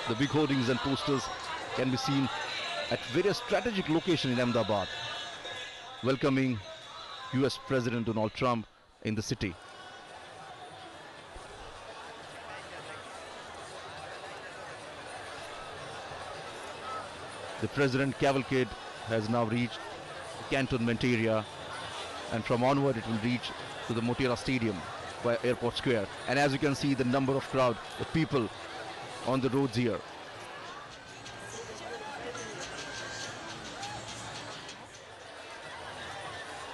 The big hoardings and posters can be seen at various strategic locations in Ahmedabad, welcoming US President Donald Trump in the city. The President cavalcade has now reached the cantonment area, and from onward it will reach to the Motera Stadium via Airport Square. And as you can see, the number of crowd, the people on the roads here.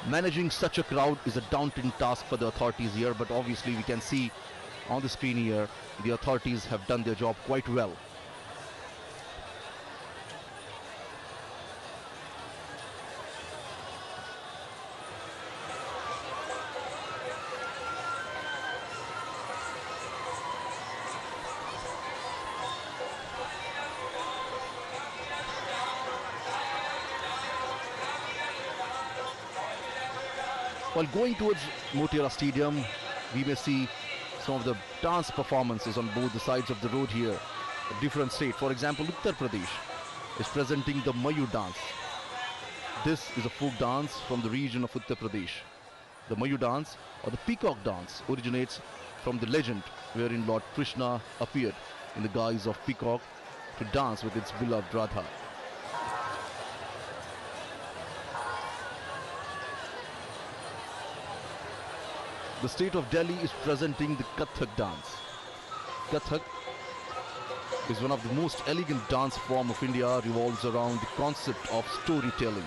Managing such a crowd is a daunting task for the authorities here, but obviously we can see on the screen here the authorities have done their job quite well. While going towards Motera Stadium, we may see some of the dance performances on both the sides of the road here. A different state, for example, Uttar Pradesh is presenting the Mayur dance. This is a folk dance from the region of Uttar Pradesh. The Mayur dance, or the peacock dance, originates from the legend wherein Lord Krishna appeared in the guise of peacock to dance with its beloved Radha. The state of Delhi is presenting the Kathak dance. Kathak is one of the most elegant dance form of India, revolves around the concept of storytelling.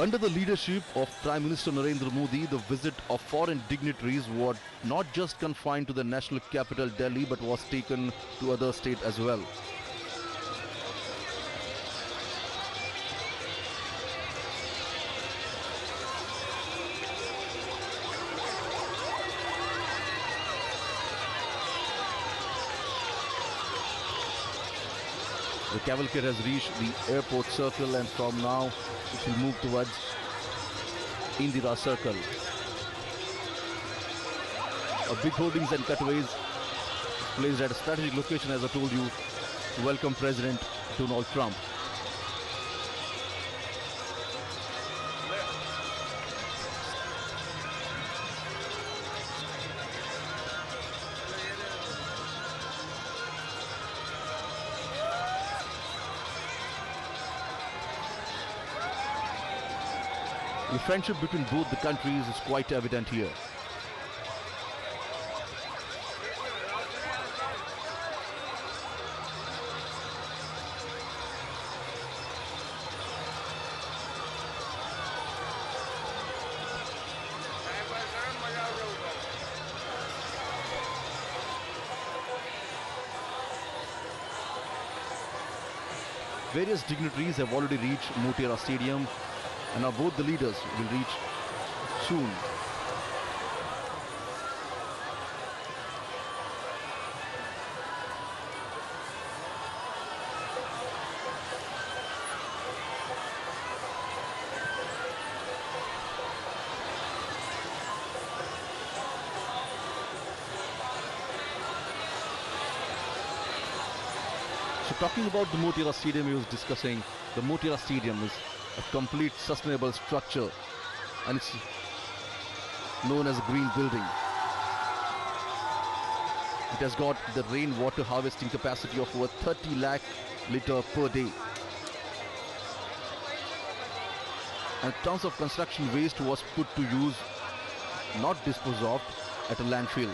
Under the leadership of Prime Minister Narendra Modi, the visit of foreign dignitaries was not just confined to the national capital Delhi, but was taken to other states as well. The cavalcade has reached the airport circle, and from now it will move towards Indira Circle. Big hoardings and cutaways placed at a strategic location, as I told you, to welcome President Donald Trump. The friendship between both the countries is quite evident here. Various dignitaries have already reached Motera Stadium, and now both the leaders will reach soon. So talking about the Motira Stadium, he was discussing the Motira Stadium is a complete sustainable structure and it's known as a green building. It has got the rainwater harvesting capacity of over 30 lakh litre per day. And tons of construction waste was put to use, not disposed of, at a landfill.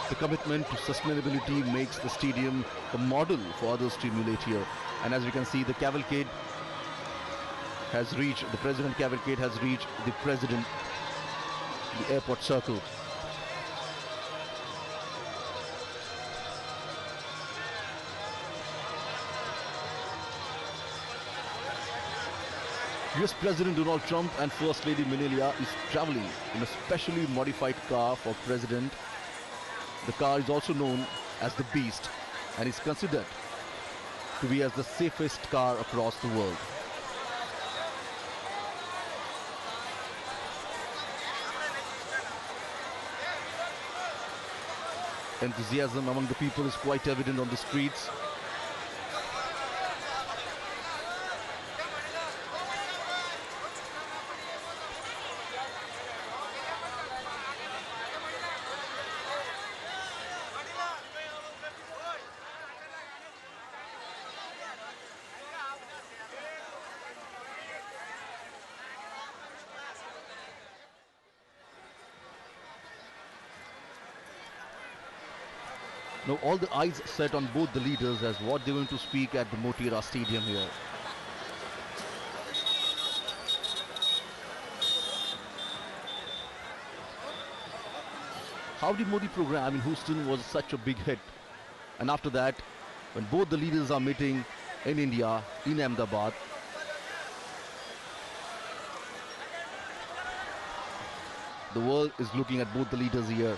The commitment to sustainability makes the stadium a model for others to emulate here. And as we can see, the cavalcade has reached, the President cavalcade has reached the President, the airport circle. US President Donald Trump and First Lady Melania is traveling in a specially modified car for President. The car is also known as the Beast and is considered to be as the safest car across the world. Enthusiasm among the people is quite evident on the streets. Now all the eyes set on both the leaders as what they're going to speak at the Motira Stadium here. Howdy Modi program in Houston was such a big hit. And after that, when both the leaders are meeting in India, in Ahmedabad, the world is looking at both the leaders here.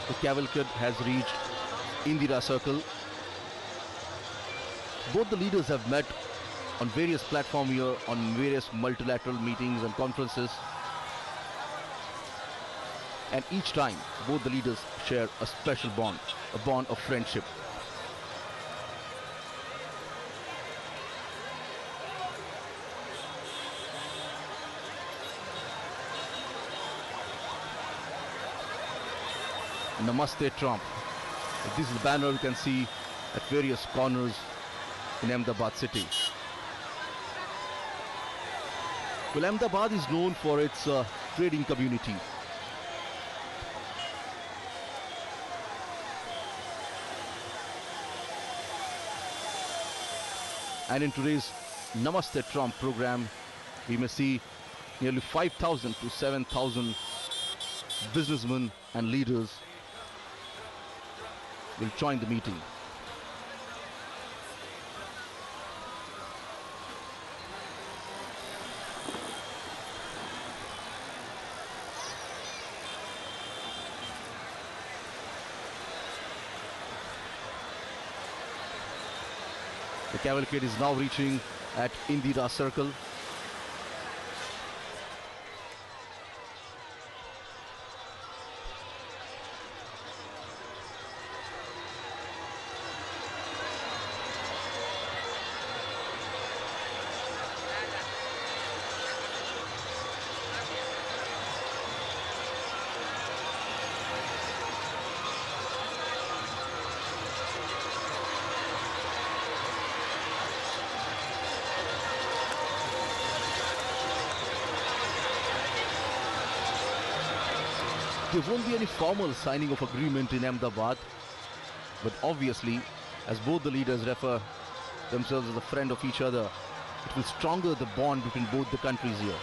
The cavalcade has reached Indira Circle. Both the leaders have met on various platforms here, on various multilateral meetings and conferences. And each time, both the leaders share a special bond, a bond of friendship. Namaste Trump. This is the banner you can see at various corners in Ahmedabad city. Well, Ahmedabad is known for its trading community. And in today's Namaste Trump program, we may see nearly 5,000 to 7,000 businessmen and leaders will join the meeting. The cavalcade is now reaching at Indira Circle. There won't be any formal signing of agreement in Ahmedabad, but obviously, as both the leaders refer themselves as a friend of each other, it will stronger the bond between both the countries here.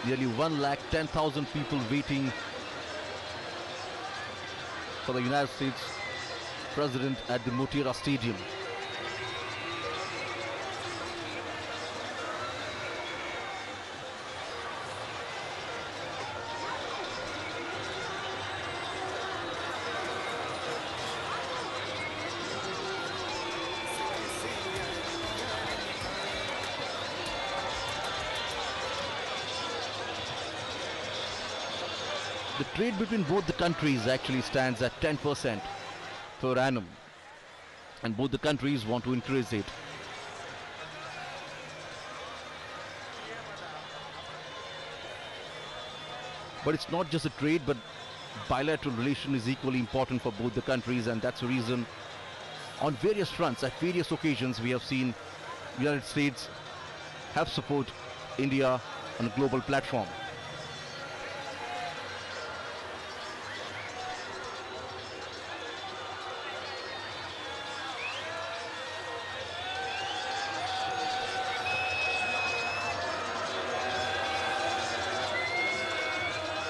Nearly 110,000 people waiting for the United States President at the Motera Stadium. The trade between both the countries actually stands at 10% per annum, and both the countries want to increase it. But it's not just a trade, but bilateral relation is equally important for both the countries, and that's the reason on various fronts, at various occasions, we have seen United States help support India on a global platform.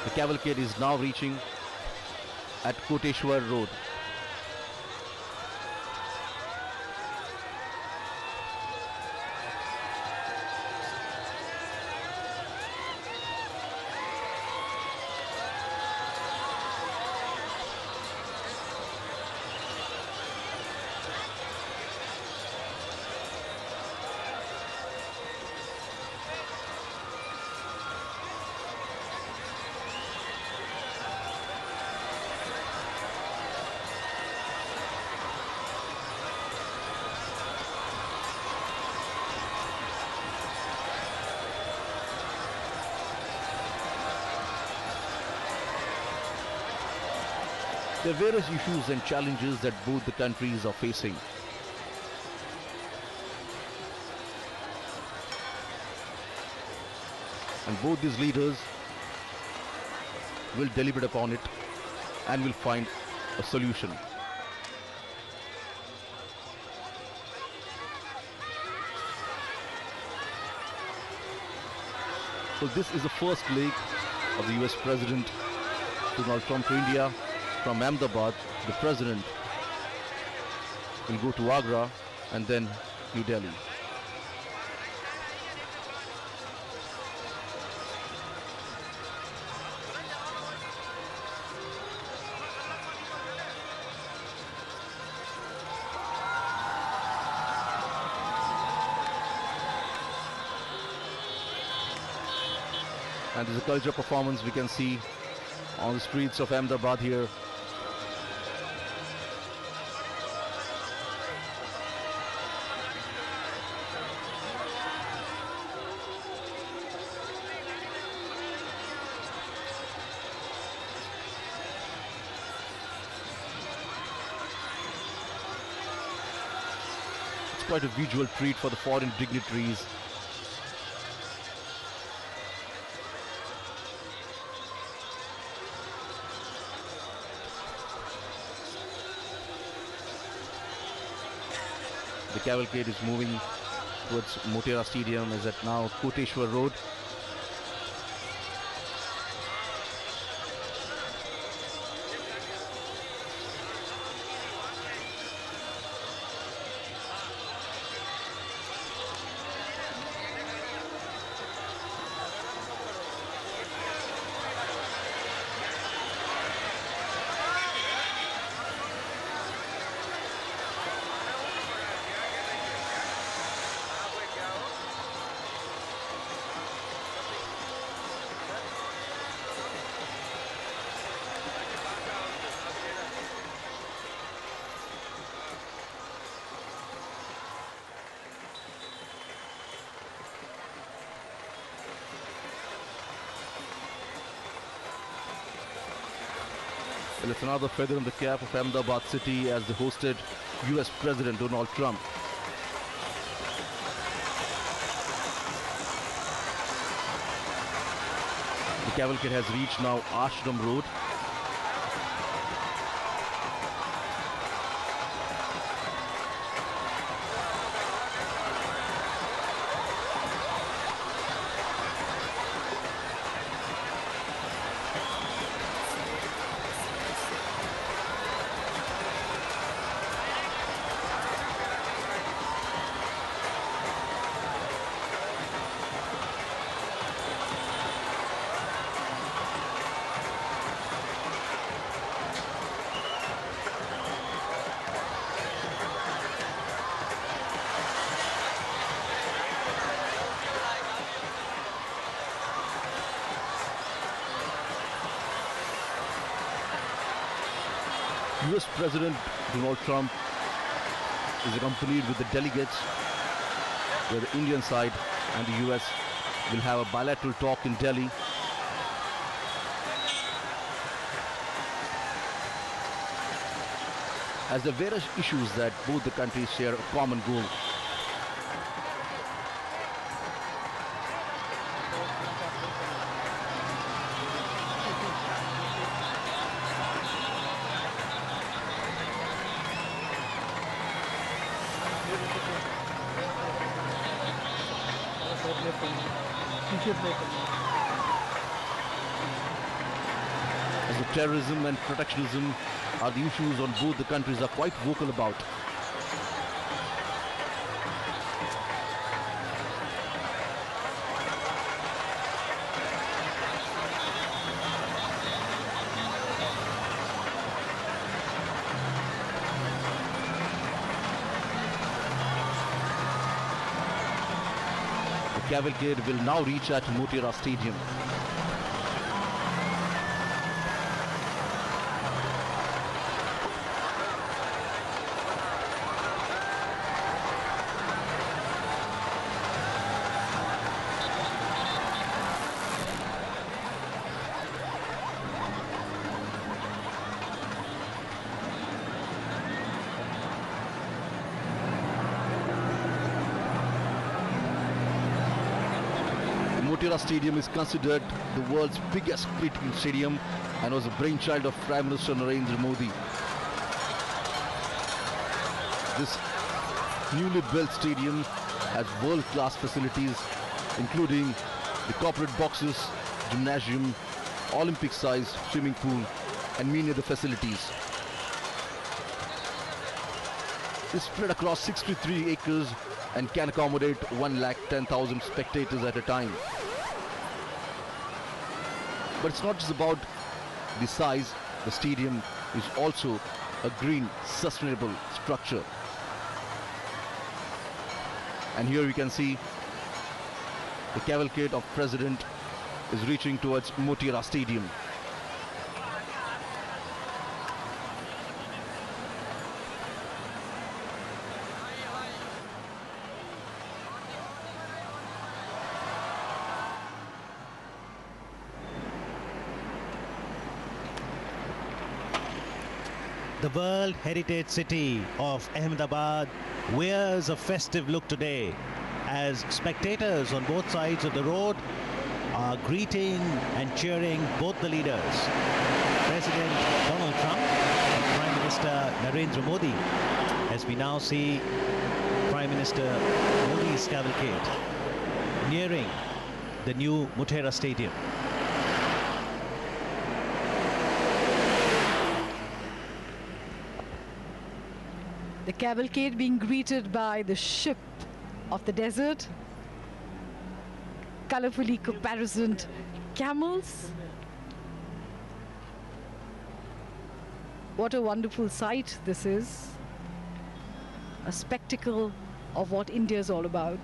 The cavalcade is now reaching at Koteshwar Road. There are various issues and challenges that both the countries are facing. And both these leaders will deliberate upon it and will find a solution. So this is the first leg of the US President Donald Trump to India. From Ahmedabad, the President will go to Agra and then New Delhi. And there's a culture performance we can see on the streets of Ahmedabad here. It's quite a visual treat for the foreign dignitaries. The cavalcade is moving towards Motera Stadium, is at now Koteshwar Road. Well, it's another feather in the cap of Ahmedabad city as they hosted US President Donald Trump. The cavalcade has reached now Ashram Road. US President Donald Trump is accompanied with the delegates, where the Indian side and the US will have a bilateral talk in Delhi. As there are various issues that both the countries share a common goal. As the terrorism and protectionism are the issues on both the countries are quite vocal about. The cavalcade will now reach at Motera Stadium. Motera Stadium is considered the world's biggest cricketing stadium and was a brainchild of Prime Minister Narendra Modi. This newly built stadium has world-class facilities including the corporate boxes, gymnasium, Olympic-sized swimming pool and many other facilities. It's spread across 63 acres and can accommodate 110,000 spectators at a time. But it's not just about the size, the stadium is also a green, sustainable structure. And here you can see the cavalcade of President is reaching towards Motera Stadium. The World Heritage City of Ahmedabad wears a festive look today as spectators on both sides of the road are greeting and cheering both the leaders, President Donald Trump and Prime Minister Narendra Modi, as we now see Prime Minister Modi's cavalcade nearing the new Motera Stadium. The cavalcade being greeted by the ship of the desert, colorfully caparisoned camels. What a wonderful sight this is. A spectacle of what India is all about.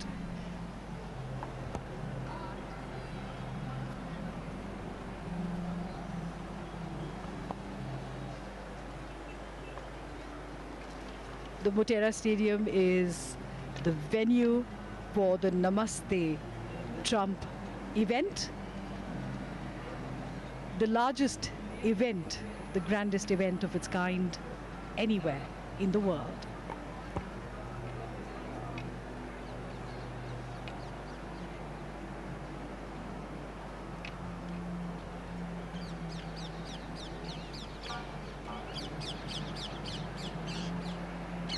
The Motera Stadium is the venue for the Namaste Trump event. The largest event, the grandest event of its kind anywhere in the world.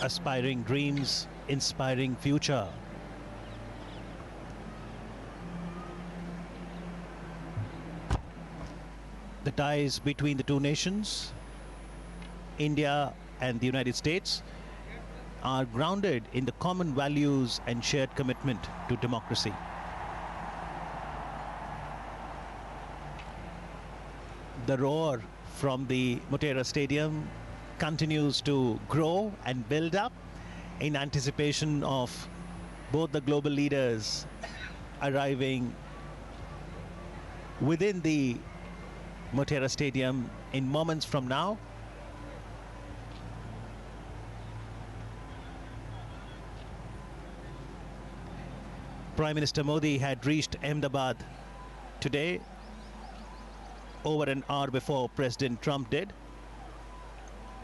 Aspiring dreams, inspiring future. The ties between the two nations, India and the United States, are grounded in the common values and shared commitment to democracy. The roar from the Motera Stadium continues to grow and build up in anticipation of both the global leaders arriving within the Motera Stadium in moments from now. Prime Minister Modi had reached Ahmedabad today, over an hour before President Trump did.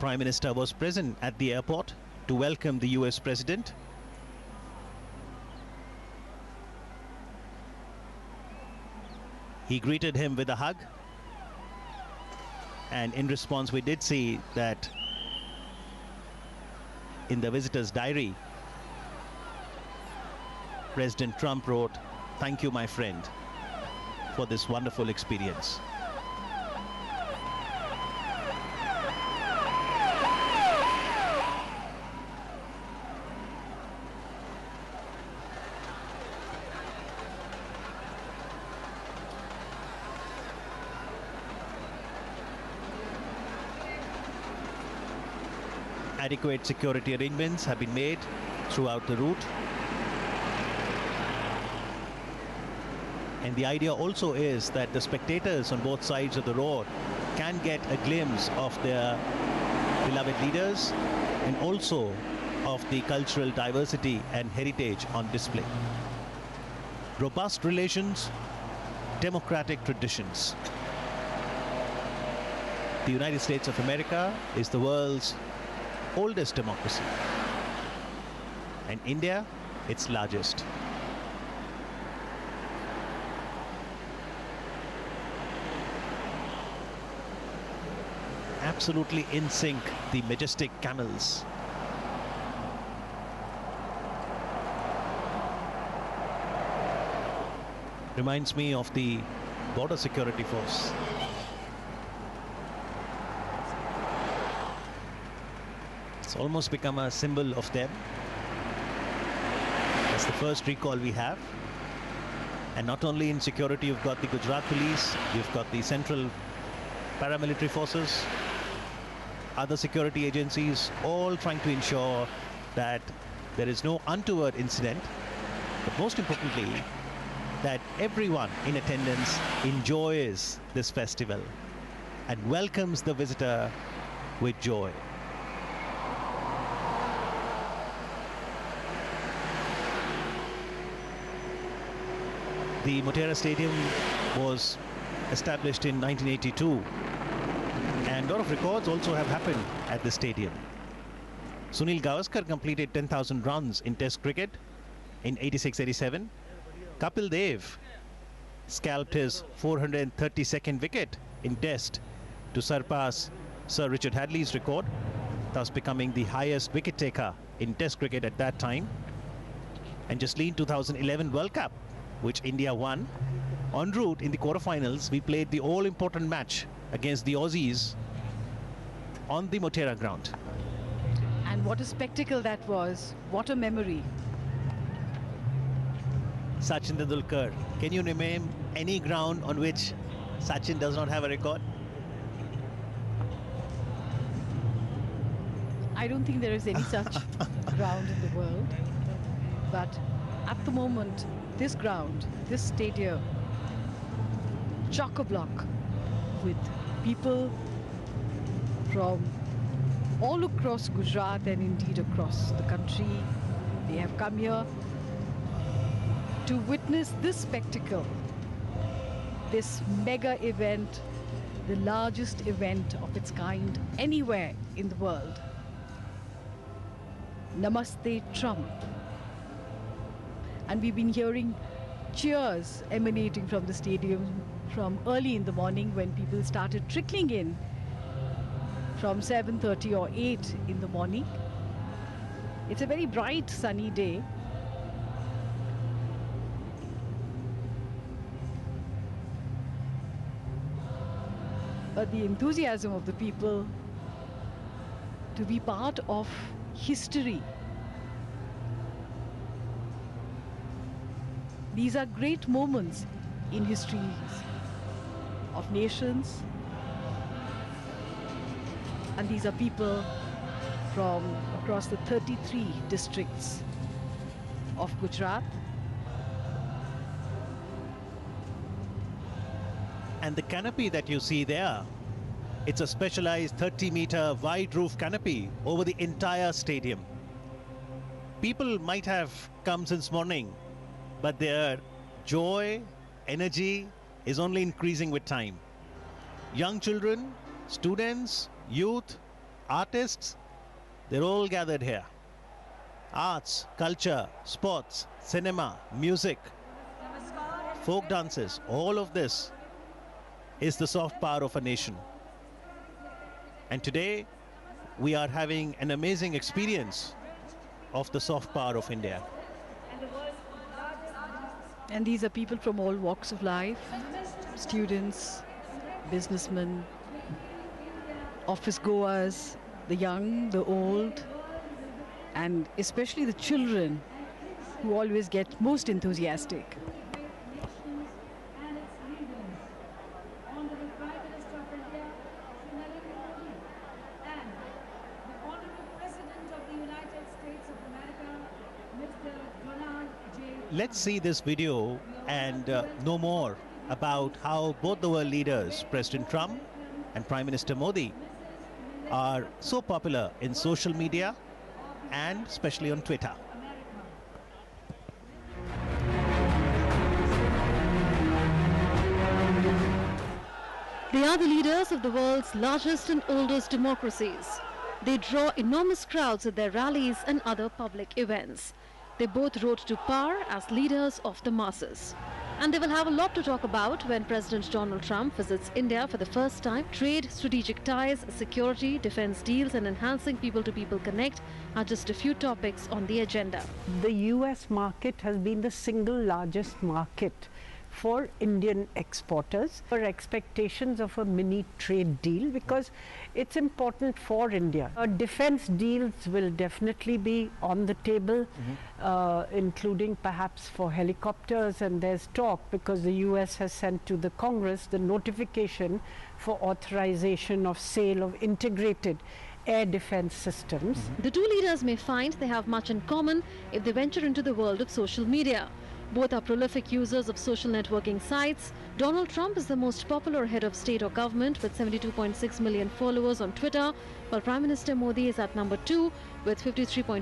Prime Minister was present at the airport to welcome the US President. He greeted him with a hug, and in response we did see that in the visitor's diary, President Trump wrote, "Thank you, my friend, for this wonderful experience." Adequate security arrangements have been made throughout the route. And the idea also is that the spectators on both sides of the road can get a glimpse of their beloved leaders and also of the cultural diversity and heritage on display. Robust relations, democratic traditions. The United States of America is the world's oldest democracy, and India its largest. Absolutely in sync, the majestic camels. Reminds me of the border security force. It's almost become a symbol of them. That's the first recall we have. And not only in security, you've got the Gujarat police, you've got the central paramilitary forces, other security agencies, all trying to ensure that there is no untoward incident, but most importantly, that everyone in attendance enjoys this festival and welcomes the visitor with joy. The Motera Stadium was established in 1982, and a lot of records also have happened at the stadium. Sunil Gavaskar completed 10,000 runs in Test cricket in 86-87. Kapil Dev scalped his 432nd wicket in Test to surpass Sir Richard Hadley's record, thus becoming the highest wicket taker in Test cricket at that time. And Jasleen 2011 World Cup, which India won. En route in the quarterfinals, we played the all-important match against the Aussies on the Motera ground. And what a spectacle that was. What a memory. Sachin Tendulkar, can you name any ground on which Sachin does not have a record? I don't think there is any such ground in the world. But at the moment, this ground, this stadium, chock-a-block with people from all across Gujarat and indeed across the country. They have come here to witness this spectacle, this mega event, the largest event of its kind anywhere in the world. Namaste Trump. And we've been hearing cheers emanating from the stadium from early in the morning when people started trickling in from 7:30 or 8 in the morning. It's a very bright, sunny day. But the enthusiasm of the people to be part of history. These are great moments in histories of nations, and these are people from across the 33 districts of Gujarat. And the canopy that you see there, it's a specialized 30-meter wide roof canopy over the entire stadium. People might have come since morning, but their joy, energy is only increasing with time. Young children, students, youth, artists, they're all gathered here. Arts, culture, sports, cinema, music, folk dances, all of this is the soft power of a nation. And today, we are having an amazing experience of the soft power of India. And these are people from all walks of life, students, businessmen, office goers, the young, the old, and especially the children who always get most enthusiastic. And its leaders, Honorable Prime Minister of India, Shri Narendra Modi, and the Honorable President of the United States of America, Mr. Donald J. Let's see this video and know more about how both the world leaders, President Trump and Prime Minister Modi, are so popular in social media and especially on Twitter. They are the leaders of the world's largest and oldest democracies. They draw enormous crowds at their rallies and other public events. They both rode to power as leaders of the masses. And they will have a lot to talk about when President Donald Trump visits India for the first time. Trade, strategic ties, security, defense deals and enhancing people-to-people connect are just a few topics on the agenda. The US market has been the single largest market for Indian exporters. For expectations of a mini trade deal because it's important for India. Defense deals will definitely be on the table, including perhaps for helicopters, and there's talk because the US has sent to the Congress the notification for authorization of sale of integrated air defense systems. The two leaders may find they have much in common if they venture into the world of social media. Both are prolific users of social networking sites. Donald Trump is the most popular head of state or government with 72.6 million followers on Twitter, while Prime Minister Modi is at number 2 with 53.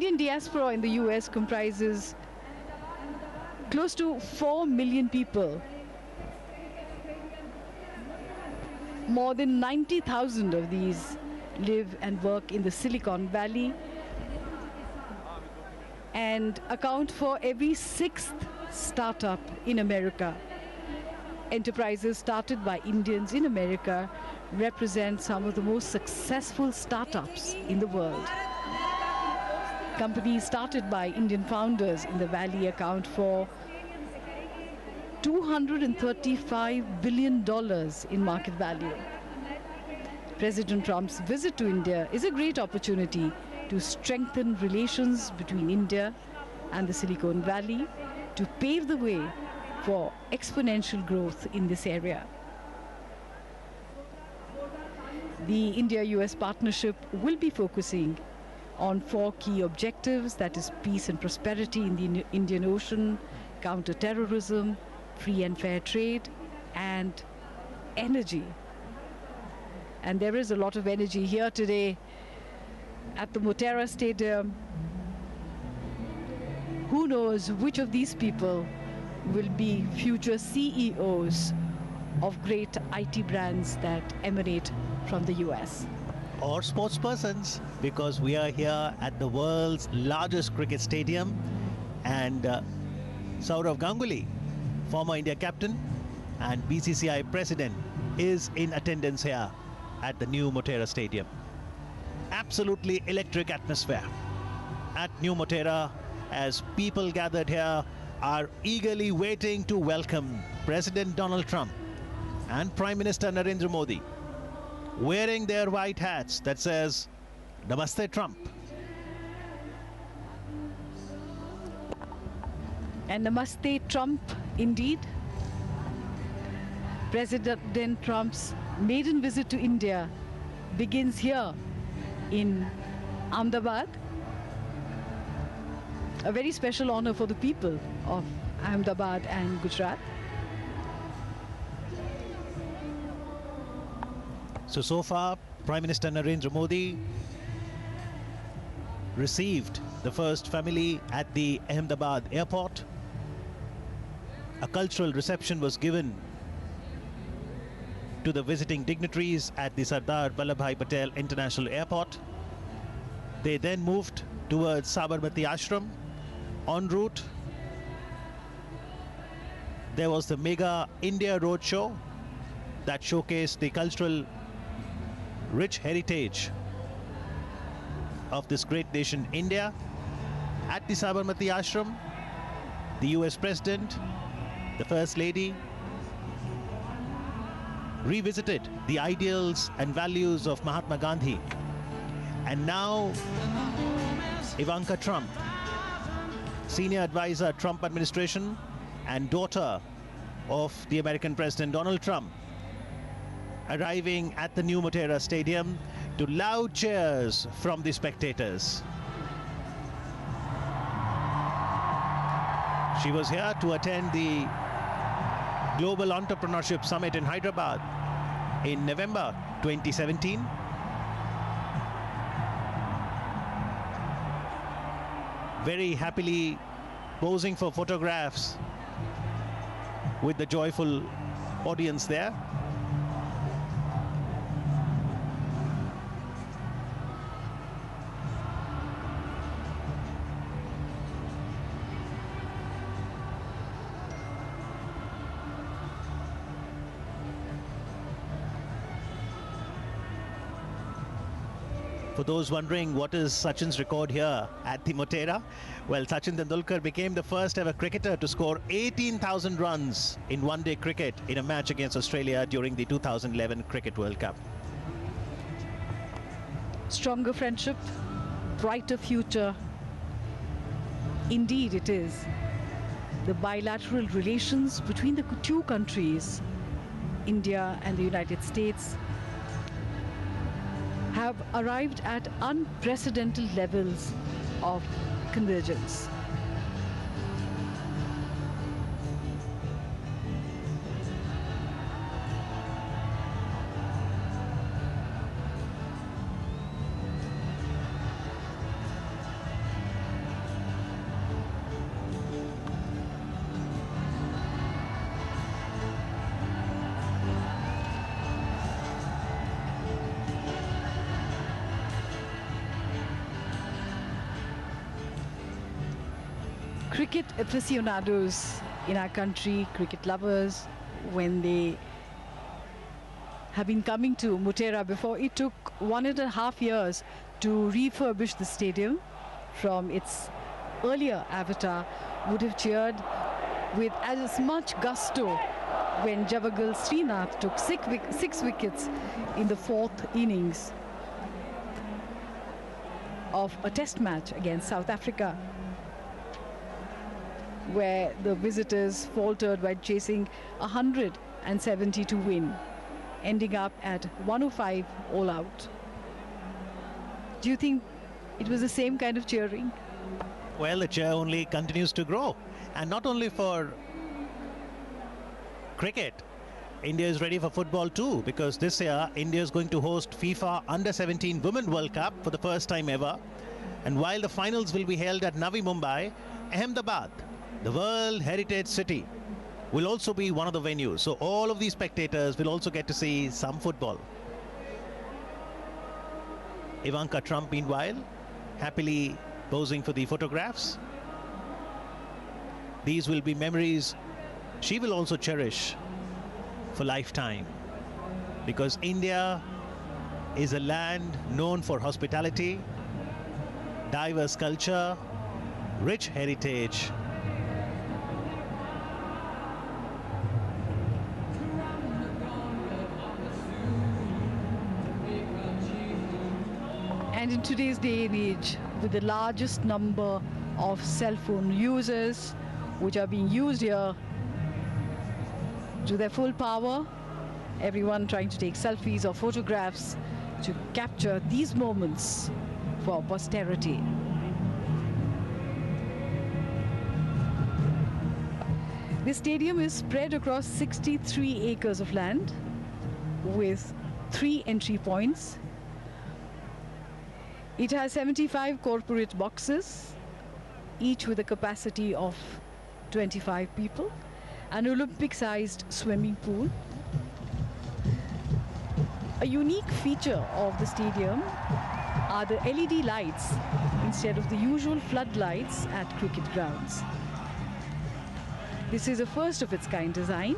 Indian diaspora in the US comprises close to 4 million people. More than 90,000 of these live and work in the Silicon Valley and account for every sixth startup in America. Enterprises started by Indians in America represent some of the most successful startups in the world. Companies started by Indian founders in the Valley account for $235 billion in market value. President Trump's visit to India is a great opportunity to strengthen relations between India and the Silicon Valley to pave the way for exponential growth in this area. The India-US partnership will be focusing on 4 key objectives, that is peace and prosperity in the Indian Ocean, counter-terrorism, free and fair trade, and energy. And there is a lot of energy here today at the Motera Stadium. Who knows which of these people will be future CEOs of great IT brands that emanate from the US. Or sports persons, because we are here at the world's largest cricket stadium, and Sourav Ganguly, former India captain and BCCI president, is in attendance here at the new Motera Stadium. Absolutely electric atmosphere at New Motera as people gathered here are eagerly waiting to welcome President Donald Trump and Prime Minister Narendra Modi, wearing their white hats that says Namaste Trump. And Namaste Trump indeed. President Trump's maiden visit to India begins here in Ahmedabad. A very special honor for the people of Ahmedabad and Gujarat. So far, Prime Minister Narendra Modi received the first family at the Ahmedabad airport. A cultural reception was given to the visiting dignitaries at the Sardar Vallabhbhai Patel International Airport. They then moved towards Sabarmati Ashram. En route, there was the mega India Roadshow that showcased the cultural rich heritage of this great nation, India. At the Sabarmati Ashram, the US President, the First Lady, revisited the ideals and values of Mahatma Gandhi. And now, Ivanka Trump, senior advisor, Trump administration, and daughter of the American President Donald Trump, arriving at the new Motera Stadium to loud cheers from the spectators. She was here to attend the Global Entrepreneurship Summit in Hyderabad in November 2017. Very happily posing for photographs with the joyful audience there. For those wondering what is Sachin's record here at the Motera, well, Sachin Tendulkar became the first ever cricketer to score 18,000 runs in one-day cricket in a match against Australia during the 2011 Cricket World Cup. Stronger friendship, brighter future. Indeed it is. The bilateral relations between the two countries, India and the United States, have arrived at unprecedented levels of convergence. cricket aficionados in our country, cricket lovers, when they have been coming to Motera before, it took 1.5 years to refurbish the stadium from its earlier avatar, would have cheered with as much gusto when Javagal Srinath took 6 wickets in the 4th innings of a test match against South Africa, where the visitors faltered by chasing 170 to win, ending up at 105 all out. Do you think it was the same kind of cheering? Well, the cheer only continues to grow, and not only for cricket. India is ready for football too, because this year India is going to host FIFA Under-17 Women World Cup for the first time ever. And while the finals will be held at Navi Mumbai, Ahmedabad, the World Heritage City, will also be one of the venues. So all of these spectators will also get to see some football. Ivanka Trump, meanwhile, happily posing for the photographs. These will be memories she will also cherish for lifetime, because India is a land known for hospitality, diverse culture, rich heritage. And in today's day and age, with the largest number of cell phone users which are being used here to their full power, everyone trying to take selfies or photographs to capture these moments for posterity. This stadium is spread across 63 acres of land with 3 entry points. It has 75 corporate boxes, each with a capacity of 25 people, an Olympic-sized swimming pool. A unique feature of the stadium are the LED lights instead of the usual floodlights at cricket grounds. This is a first of its kind design.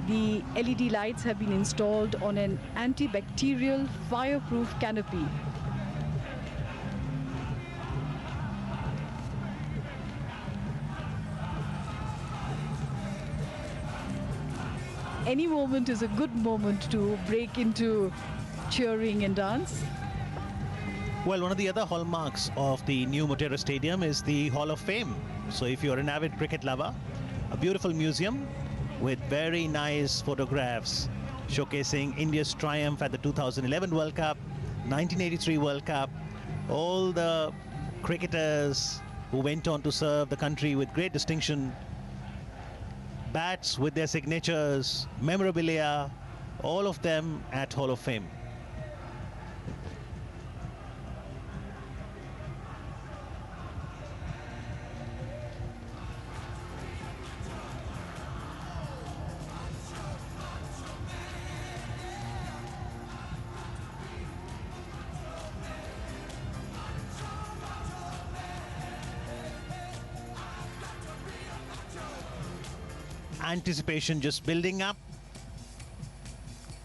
The LED lights have been installed on an antibacterial fireproof canopy. Any moment is a good moment to break into cheering and dance. Well, one of the other hallmarks of the new Motera Stadium is the Hall of Fame. So if you're an avid cricket lover, a beautiful museum with very nice photographs showcasing India's triumph at the 2011 World Cup, 1983 World Cup, all the cricketers who went on to serve the country with great distinction, bats with their signatures, memorabilia, all of them at Hall of Fame. Anticipation just building up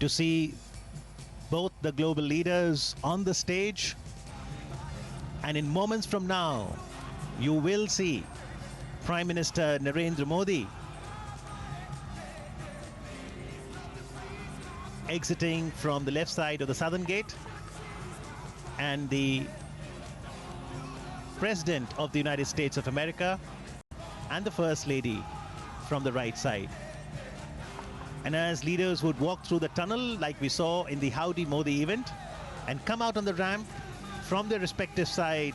to see both the global leaders on the stage, and in moments from now you will see Prime Minister Narendra Modi exiting from the left side of the southern gate, and the President of the United States of America and the First Lady from the right side. And as leaders would walk through the tunnel like we saw in the Howdy Modi event and come out on the ramp from their respective side,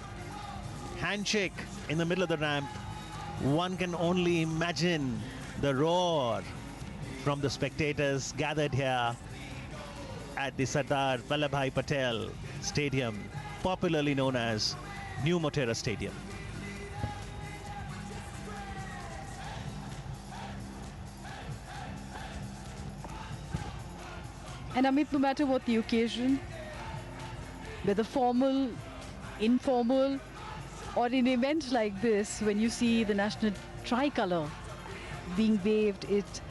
handshake in the middle of the ramp, one can only imagine the roar from the spectators gathered here at the Sardar Vallabhbhai Patel Stadium, popularly known as New Motera Stadium. And Amit, no matter what the occasion, whether formal, informal, or in an event like this, when you see the national tricolor being waved, it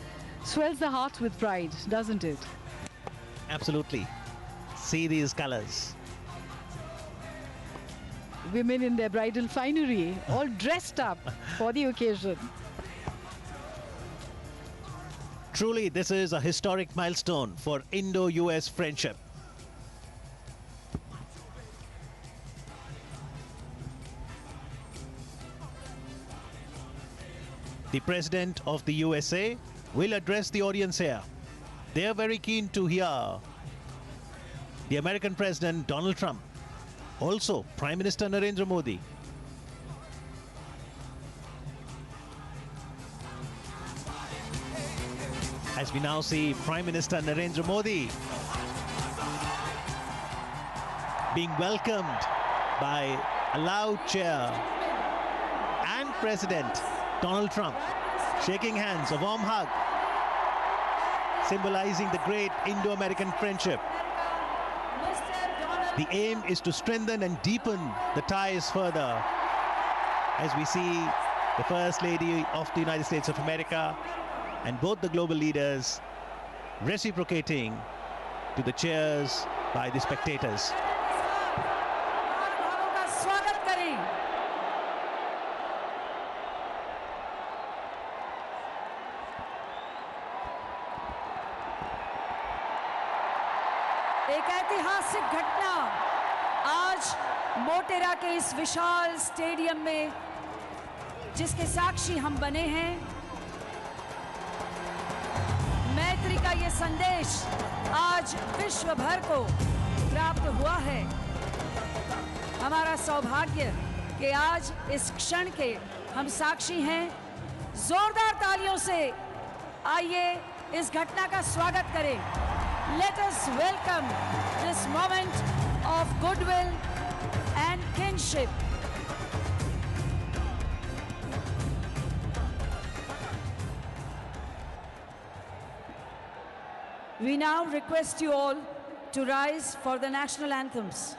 swells the heart with pride, doesn't it? Absolutely. See these colors. Women in their bridal finery, all dressed up for the occasion. Truly, this is a historic milestone for Indo-US friendship. The President of the USA will address the audience here. They are very keen to hear the American President Donald Trump, also Prime Minister Narendra Modi. As we now see Prime Minister Narendra Modi being welcomed by a loud cheer, and President Donald Trump shaking hands, a warm hug, symbolizing the great Indo-American friendship. The aim is to strengthen and deepen the ties further, as we see the First Lady of the United States of America and both the global leaders reciprocating to the cheers by the spectators. एक ऐतिहासिक घटना आज मोटेरा के इस विशाल stadium में जिसके साक्षी हम बने हैं। मैत्री का ये संदेश आज विश्व भर को प्राप्त हुआ है। हमारा सौभाग्य कि आज इस क्षण के हम साक्षी हैं। जोरदार तालियों से आइए इस घटना का स्वागत करें। Let us welcome this moment of goodwill and kinship. We now request you all to rise for the national anthems.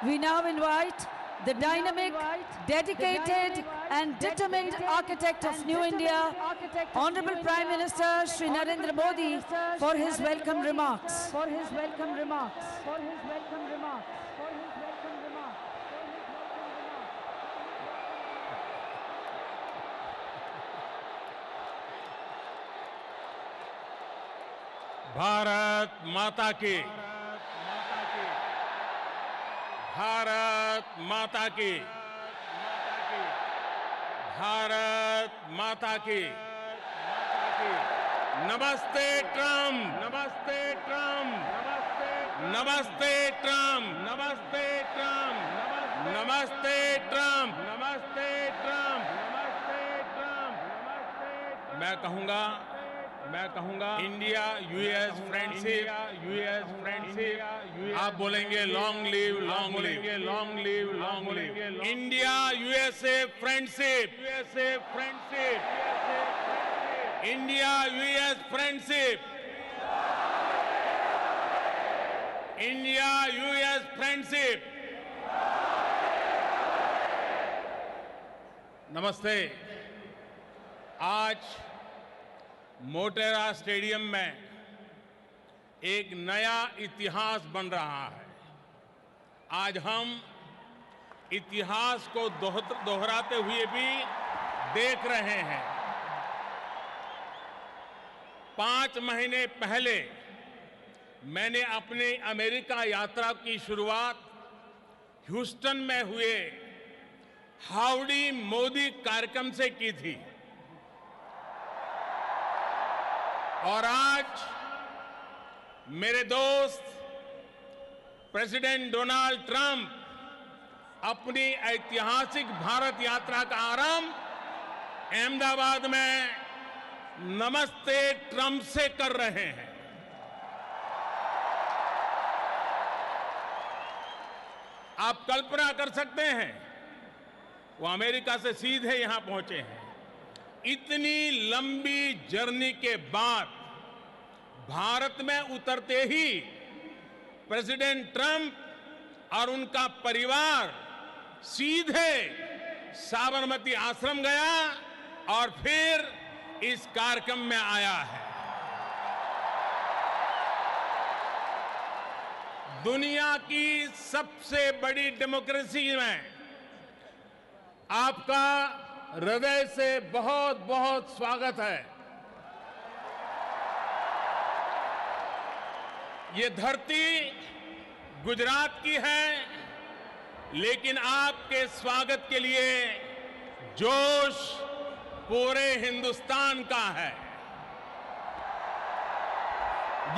We now invite the dynamic, dedicated and determined architect of New India, Honorable Prime Minister Shri Narendra Modi, for his welcome remarks. Bharat माता की, भारत माता की, भारत माता की, नमस्ते Trump, नमस्ते Trump, नमस्ते Trump, नमस्ते ट्रम्प, नमस्ते ट्रम्प, नमस्ते ट्रम्प, नमस्ते ट्रम्प। मैं कहूंगा इंडिया यूएस फ्रेंडशिप, आप बोलेंगे long live, long live, long live, long live. India USA friendship, India US friendship, India US friendship. नमस्ते। आज मोटेरा स्टेडियम में एक नया इतिहास बन रहा है। आज हम इतिहास को दोहराते हुए भी देख रहे हैं। 5 महीने पहले मैंने अपनी अमेरिका यात्रा की शुरुआत ह्यूस्टन में हुए हाउडी मोदी कार्यक्रम से की थी और आज मेरे दोस्त प्रेसिडेंट डोनाल्ड ट्रंप अपनी ऐतिहासिक भारत यात्रा का आरंभ अहमदाबाद में नमस्ते ट्रंप से कर रहे हैं। आप कल्पना कर सकते हैं, वो अमेरिका से सीधे यहां पहुंचे हैं। इतनी लंबी जर्नी के बाद भारत में उतरते ही प्रेसिडेंट ट्रंप और उनका परिवार सीधे साबरमती आश्रम गया और फिर इस कार्यक्रम में आया है। दुनिया की सबसे बड़ी डेमोक्रेसी में आपका हृदय से बहुत बहुत स्वागत है। ये धरती गुजरात की है, लेकिन आपके स्वागत के लिए जोश पूरे हिंदुस्तान का है।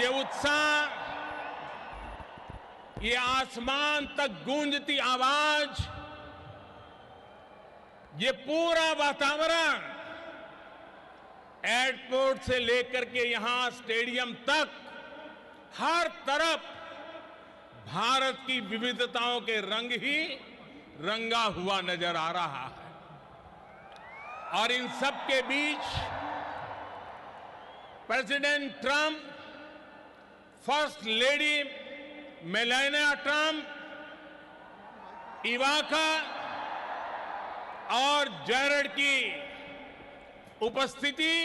ये उत्साह, ये आसमान तक गूंजती आवाज, ये पूरा वातावरण एयरपोर्ट से लेकर के यहां स्टेडियम तक हर तरफ भारत की विविधताओं के रंग ही रंगा हुआ नजर आ रहा है। और इन सब के बीच president Trump, first lady Melania Trump, Ivanka और जैरेड की उपस्थिति,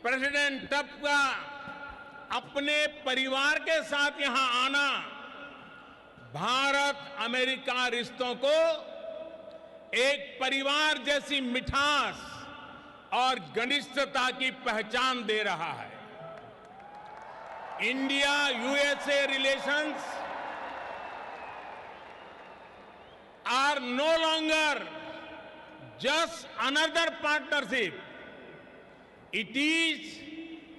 प्रेसिडेंट ट्रंप का अपने परिवार के साथ यहां आना भारत अमेरिका रिश्तों को एक परिवार जैसी मिठास और घनिष्ठता की पहचान दे रहा है। India USA relations are no longer just another partnership. It is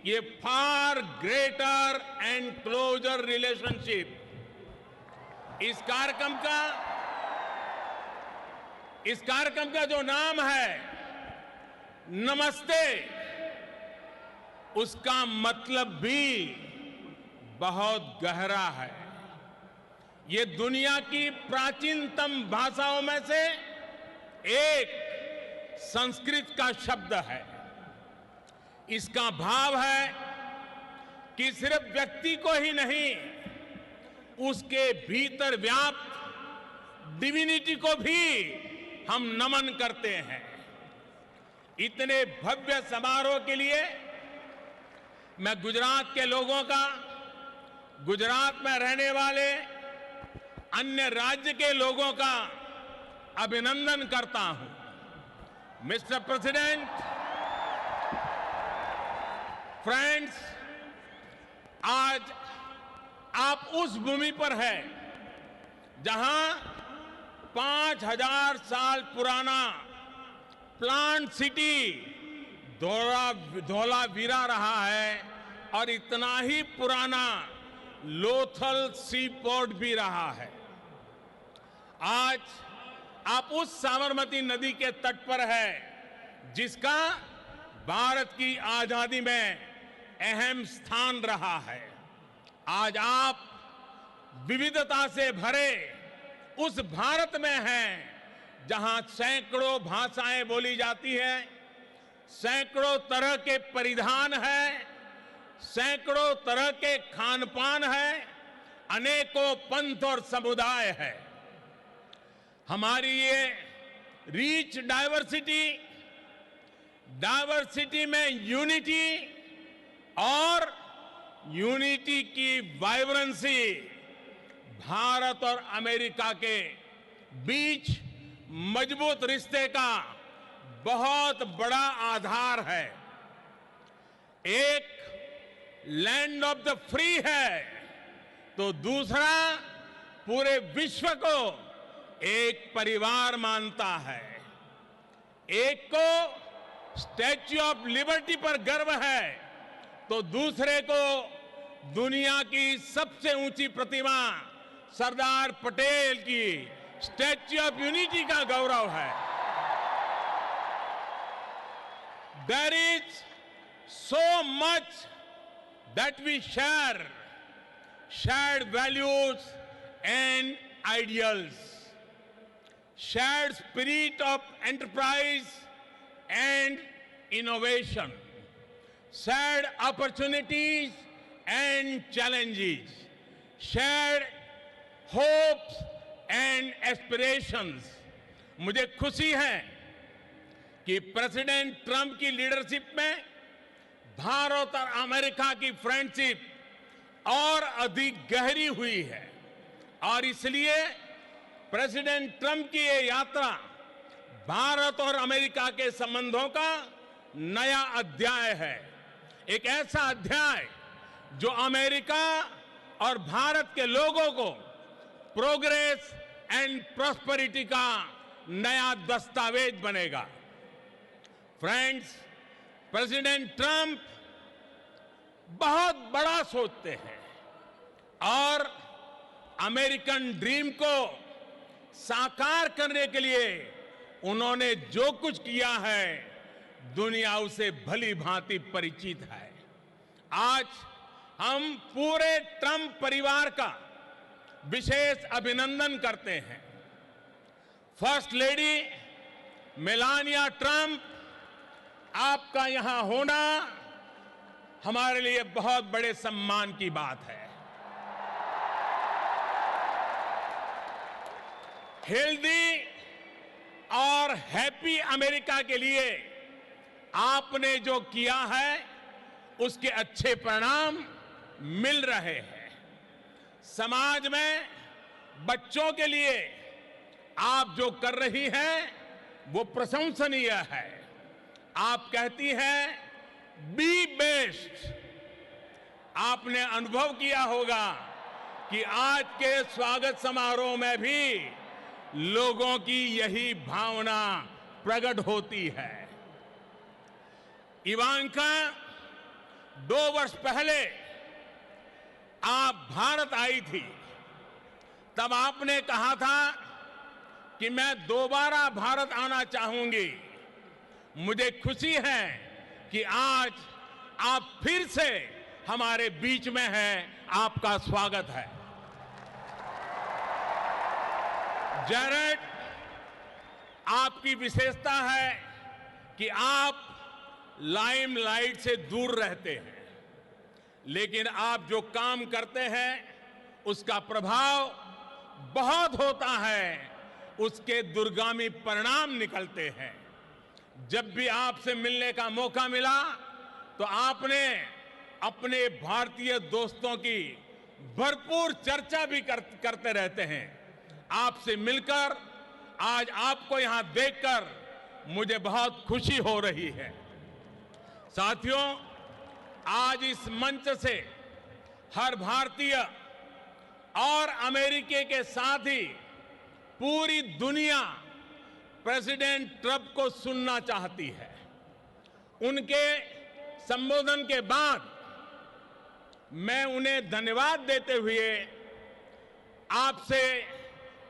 a far greater and closer relationship. इस कार्यक्रम का जो नाम है नमस्ते, उसका मतलब भी बहुत गहरा है। ये दुनिया की प्राचीनतम भाषाओं में से एक संस्कृत का शब्द है। इसका भाव है कि सिर्फ व्यक्ति को ही नहीं, उसके भीतर व्याप्त डिविनिटी को भी हम नमन करते हैं। इतने भव्य समारोह के लिए मैं गुजरात के लोगों का, गुजरात में रहने वाले अन्य राज्य के लोगों का अभिनंदन करता हूं। मिस्टर प्रेसिडेंट, फ्रेंड्स, आज आप उस भूमि पर हैं जहां 5000 साल पुराना प्लांट सिटी धौलावीरा रहा है और इतना ही पुराना लोथल सी पोर्ट भी रहा है। आज आप उस साबरमती नदी के तट पर है जिसका भारत की आजादी में अहम स्थान रहा है। आज आप विविधता से भरे उस भारत में हैं जहां सैकड़ों भाषाएं बोली जाती हैं, सैकड़ों तरह के परिधान हैं, सैकड़ों तरह के खान पान है, अनेकों पंथ और समुदाय है। हमारी ये रिच डाइवर्सिटी में यूनिटी और यूनिटी की वाइब्रेंसी भारत और अमेरिका के बीच मजबूत रिश्ते का बहुत बड़ा आधार है। एक लैंड ऑफ द फ्री है तो दूसरा पूरे विश्व को एक परिवार मानता है। एक को स्टैच्यू ऑफ लिबर्टी पर गर्व है तो दूसरे को दुनिया की सबसे ऊंची प्रतिमा सरदार पटेल की स्टैच्यू ऑफ यूनिटी का गौरव है। There is so much that we share, shared values and ideals, shared spirit of enterprise and innovation, shared opportunities and challenges, shared hopes and aspirations. मुझे खुशी है कि प्रेसिडेंट ट्रंप की लीडरशिप में भारत और अमेरिका की फ्रेंडशिप और अधिक गहरी हुई है और इसलिए प्रेसिडेंट ट्रंप की ये यात्रा भारत और अमेरिका के संबंधों का नया अध्याय है। एक ऐसा अध्याय जो अमेरिका और भारत के लोगों को प्रोग्रेस एंड प्रॉस्पेरिटी का नया दस्तावेज बनेगा। फ्रेंड्स, प्रेसिडेंट ट्रंप बहुत बड़ा सोचते हैं और अमेरिकन ड्रीम को साकार करने के लिए उन्होंने जो कुछ किया है दुनिया उसे भली भांति परिचित है। आज हम पूरे ट्रंप परिवार का विशेष अभिनंदन करते हैं। फर्स्ट लेडी मेलानिया ट्रंप, आपका यहां होना हमारे लिए बहुत बड़े सम्मान की बात है। हेल्दी और हैप्पी अमेरिका के लिए आपने जो किया है उसके अच्छे परिणाम मिल रहे हैं। समाज में बच्चों के लिए आप जो कर रही हैं वो प्रशंसनीय है। आप कहती हैं बी बेस्ट। आपने अनुभव किया होगा कि आज के स्वागत समारोह में भी लोगों की यही भावना प्रकट होती है। इवांका 2 वर्ष पहले आप भारत आई थी, तब आपने कहा था कि मैं दोबारा भारत आना चाहूंगी। मुझे खुशी है कि आज आप फिर से हमारे बीच में हैं। आपका स्वागत है। जैरेड, आपकी विशेषता है कि आप लाइमलाइट से दूर रहते हैं, लेकिन आप जो काम करते हैं उसका प्रभाव बहुत होता है उसके दूरगामी परिणाम निकलते हैं। जब भी आपसे मिलने का मौका मिला तो आपने अपने भारतीय दोस्तों की भरपूर चर्चा भी करते रहते हैं। आपसे मिलकर, आज आपको यहां देखकर मुझे बहुत खुशी हो रही है। साथियों, आज इस मंच से हर भारतीय और अमेरिकी के साथ ही पूरी दुनिया प्रेसिडेंट ट्रंप को सुनना चाहती है। उनके संबोधन के बाद मैं उन्हें धन्यवाद देते हुए आपसे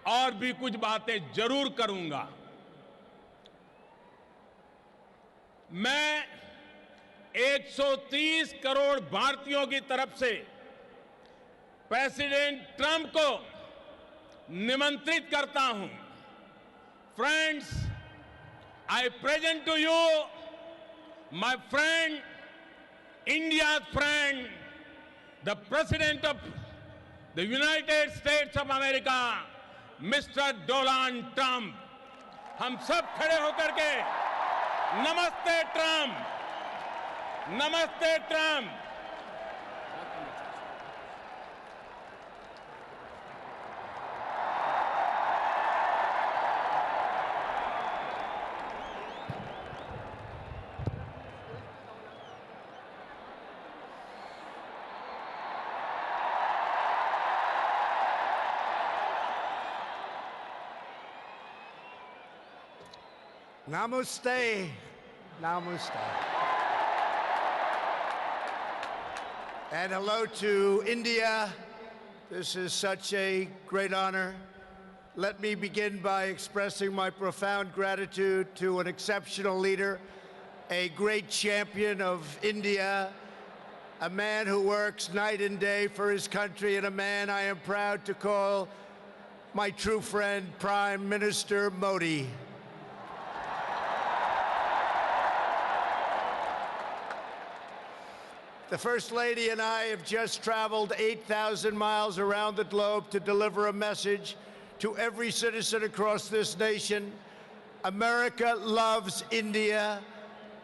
और भी कुछ बातें जरूर करूंगा। मैं 130 करोड़ भारतीयों की तरफ से प्रेसिडेंट ट्रंप को निमंत्रित करता हूं। Friends, I present to you my friend, India's friend, the President of the United States of America, Mr. Donald Trump। हम सब खड़े होकर के नमस्ते ट्रंप, नमस्ते Trump. Namaste. Namaste. And hello to India. This is such a great honor. Let me begin by expressing my profound gratitude to an exceptional leader, a great champion of India, a man who works night and day for his country, and a man I am proud to call my true friend, Prime Minister Modi. The First Lady and I have just traveled 8,000 miles around the globe to deliver a message to every citizen across this nation. America loves India,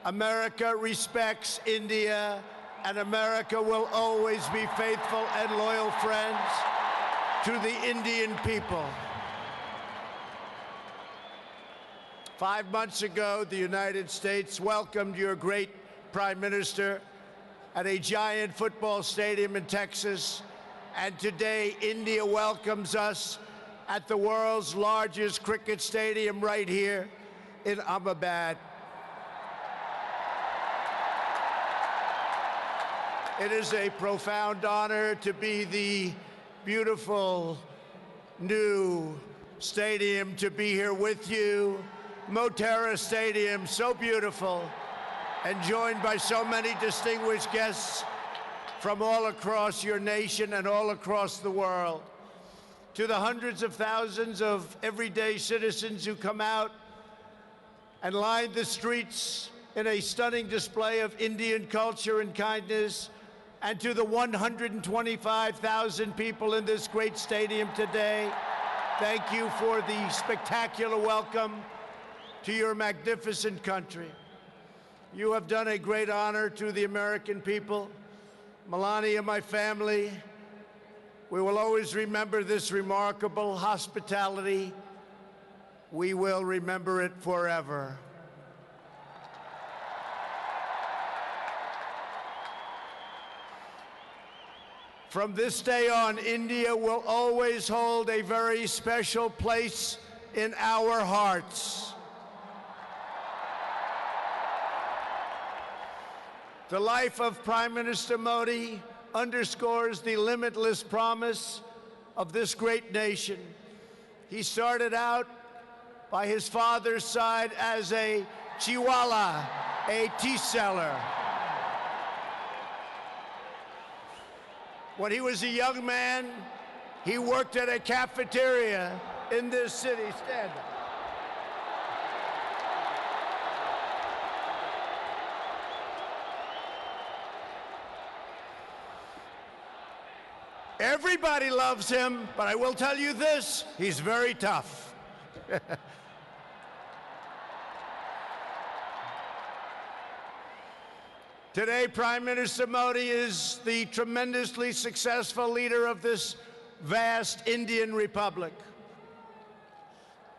America respects India, and America will always be faithful and loyal friends to the Indian people. 5 months ago, the United States welcomed your great Prime Minister at a giant football stadium in Texas, and today India welcomes us at the world's largest cricket stadium right here in Ahmedabad. It is a profound honor to be the beautiful new stadium, to be here with you. Motera Stadium, so beautiful, and joined by so many distinguished guests from all across your nation and all across the world. To the hundreds of thousands of everyday citizens who come out and line the streets in a stunning display of Indian culture and kindness, and to the 125,000 people in this great stadium today, thank you for the spectacular welcome to your magnificent country. You have done a great honor to the American people. Melania, my family, we will always remember this remarkable hospitality. We will remember it forever. From this day on, India will always hold a very special place in our hearts. The life of Prime Minister Modi underscores the limitless promise of this great nation. He started out by his father's side as a chiwala, a tea seller. When he was a young man, he worked at a cafeteria in this city. Stand up. Everybody loves him, but I will tell you this, he's very tough. Today, Prime Minister Modi is the tremendously successful leader of this vast Indian Republic.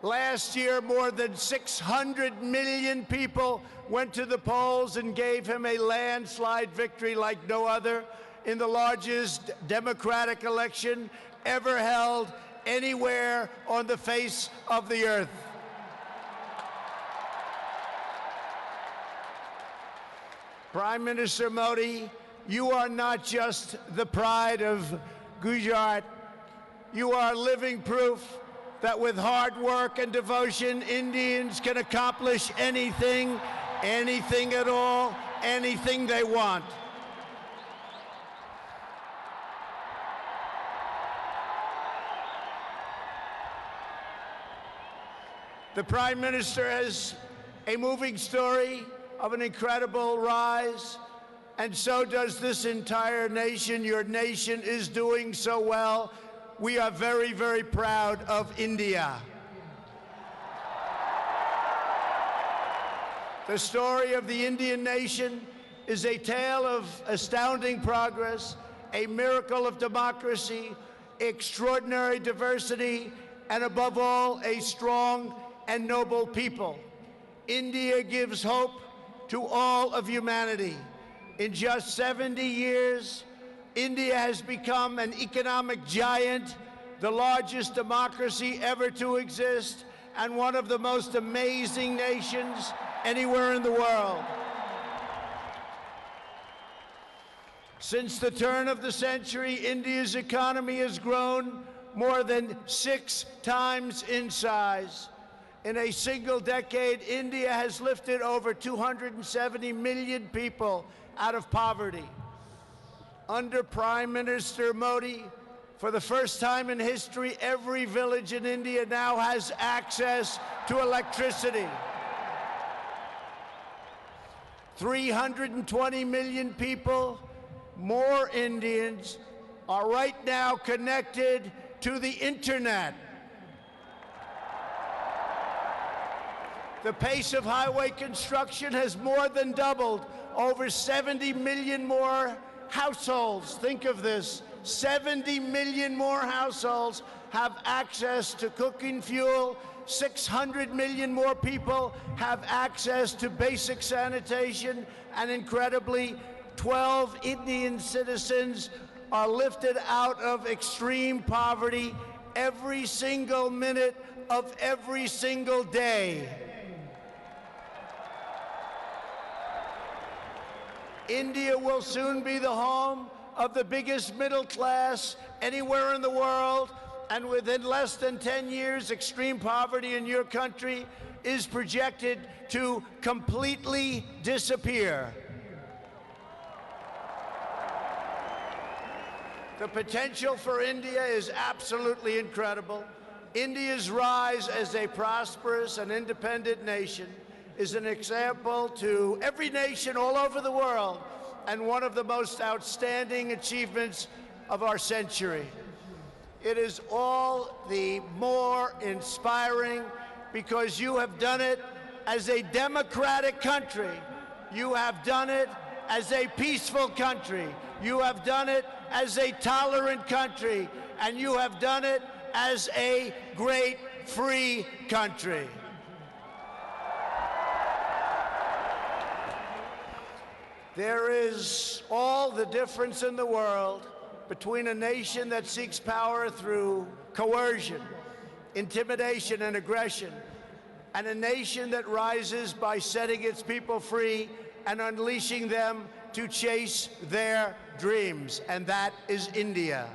Last year, more than 600 million people went to the polls and gave him a landslide victory like no other in the largest democratic election ever held anywhere on the face of the earth. Prime Minister Modi, you are not just the pride of Gujarat. You are living proof that with hard work and devotion, Indians can accomplish anything, anything at all, anything they want. The Prime Minister has a moving story of an incredible rise, and so does this entire nation. Your nation is doing so well. We are very, very proud of India. The story of the Indian nation is a tale of astounding progress, a miracle of democracy, extraordinary diversity, and above all, a strong and noble people. India gives hope to all of humanity. In just 70 years, India has become an economic giant, the largest democracy ever to exist, and one of the most amazing nations anywhere in the world. Since the turn of the century, India's economy has grown more than 6 times in size. In a single decade, India has lifted over 270 million people out of poverty. Under Prime Minister Modi, for the first time in history, every village in India now has access to electricity. 320 million people, more Indians, are right now connected to the internet. The pace of highway construction has more than doubled. Over 70 million more households, think of this, 70 million more households have access to cooking fuel. 600 million more people have access to basic sanitation. And incredibly, 12 Indian citizens are lifted out of extreme poverty every single minute of every single day. India will soon be the home of the biggest middle class anywhere in the world, and within less than 10 years, extreme poverty in your country is projected to completely disappear. The potential for India is absolutely incredible. India's rise as a prosperous and independent nation is an example to every nation all over the world, and one of the most outstanding achievements of our century. It is all the more inspiring because you have done it as a democratic country. You have done it as a peaceful country. You have done it as a tolerant country. And you have done it as a great free country. There is all the difference in the world between a nation that seeks power through coercion, intimidation, and aggression, and a nation that rises by setting its people free and unleashing them to chase their dreams, and that is India.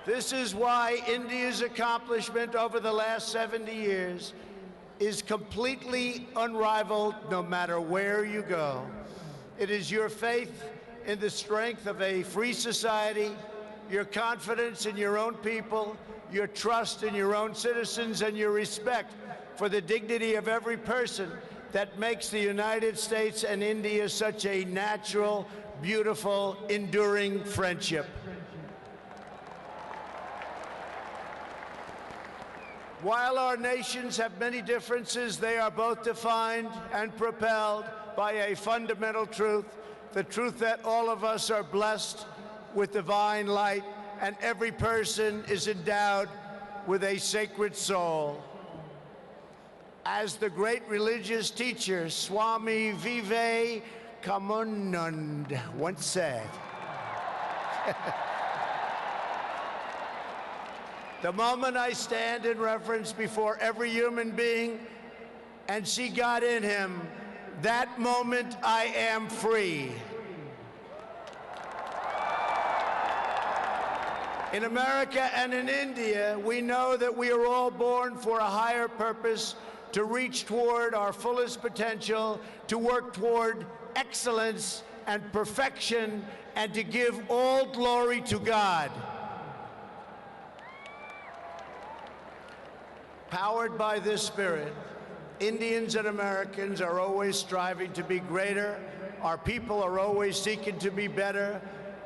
This is why India's accomplishment over the last 70 years is completely unrivaled no matter where you go. It is your faith in the strength of a free society, your confidence in your own people, your trust in your own citizens, and your respect for the dignity of every person that makes the United States and India such a natural, beautiful, enduring friendship. While our nations have many differences, they are both defined and propelled by a fundamental truth, the truth that all of us are blessed with divine light and every person is endowed with a sacred soul. As the great religious teacher Swami Vivekananda once said, the moment I stand in reverence before every human being and see God in him, that moment I am free. In America and in India, we know that we are all born for a higher purpose, to reach toward our fullest potential, to work toward excellence and perfection, and to give all glory to God. Powered by this spirit, Indians and Americans are always striving to be greater. Our people are always seeking to be better.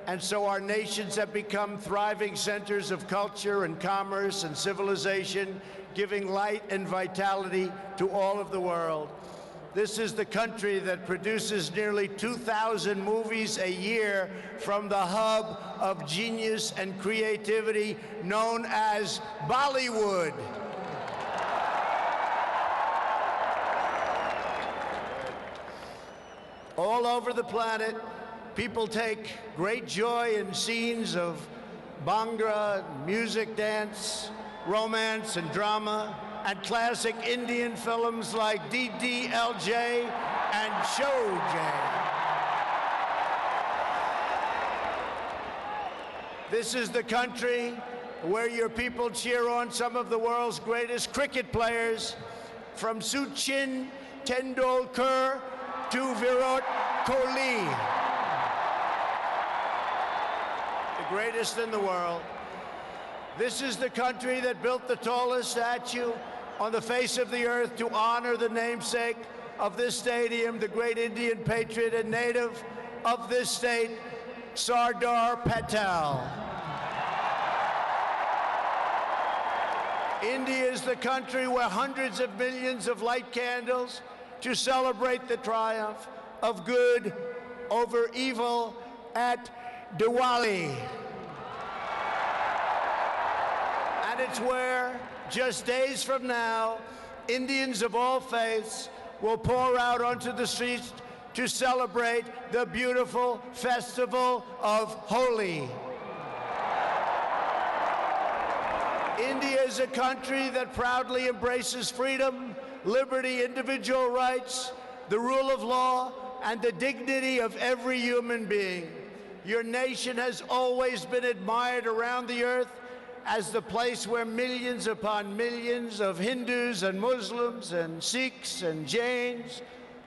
And so our nations have become thriving centers of culture and commerce and civilization, giving light and vitality to all of the world. This is the country that produces nearly 2,000 movies a year from the hub of genius and creativity known as Bollywood. All over the planet, people take great joy in scenes of Bhangra, music, dance, romance, and drama, and classic Indian films like DDLJ and Showjay. This is the country where your people cheer on some of the world's greatest cricket players, from Sachin Tendulkar to Virat Kohli, the greatest in the world. This is the country that built the tallest statue on the face of the earth to honor the namesake of this stadium, the great Indian patriot and native of this state, Sardar Patel. India is the country where hundreds of millions of light candles to celebrate the triumph of good over evil at Diwali. And it's where, just days from now, Indians of all faiths will pour out onto the streets to celebrate the beautiful festival of Holi. India is a country that proudly embraces freedom, liberty, individual rights, the rule of law, and the dignity of every human being. Your nation has always been admired around the earth as the place where millions upon millions of Hindus and Muslims and Sikhs and Jains,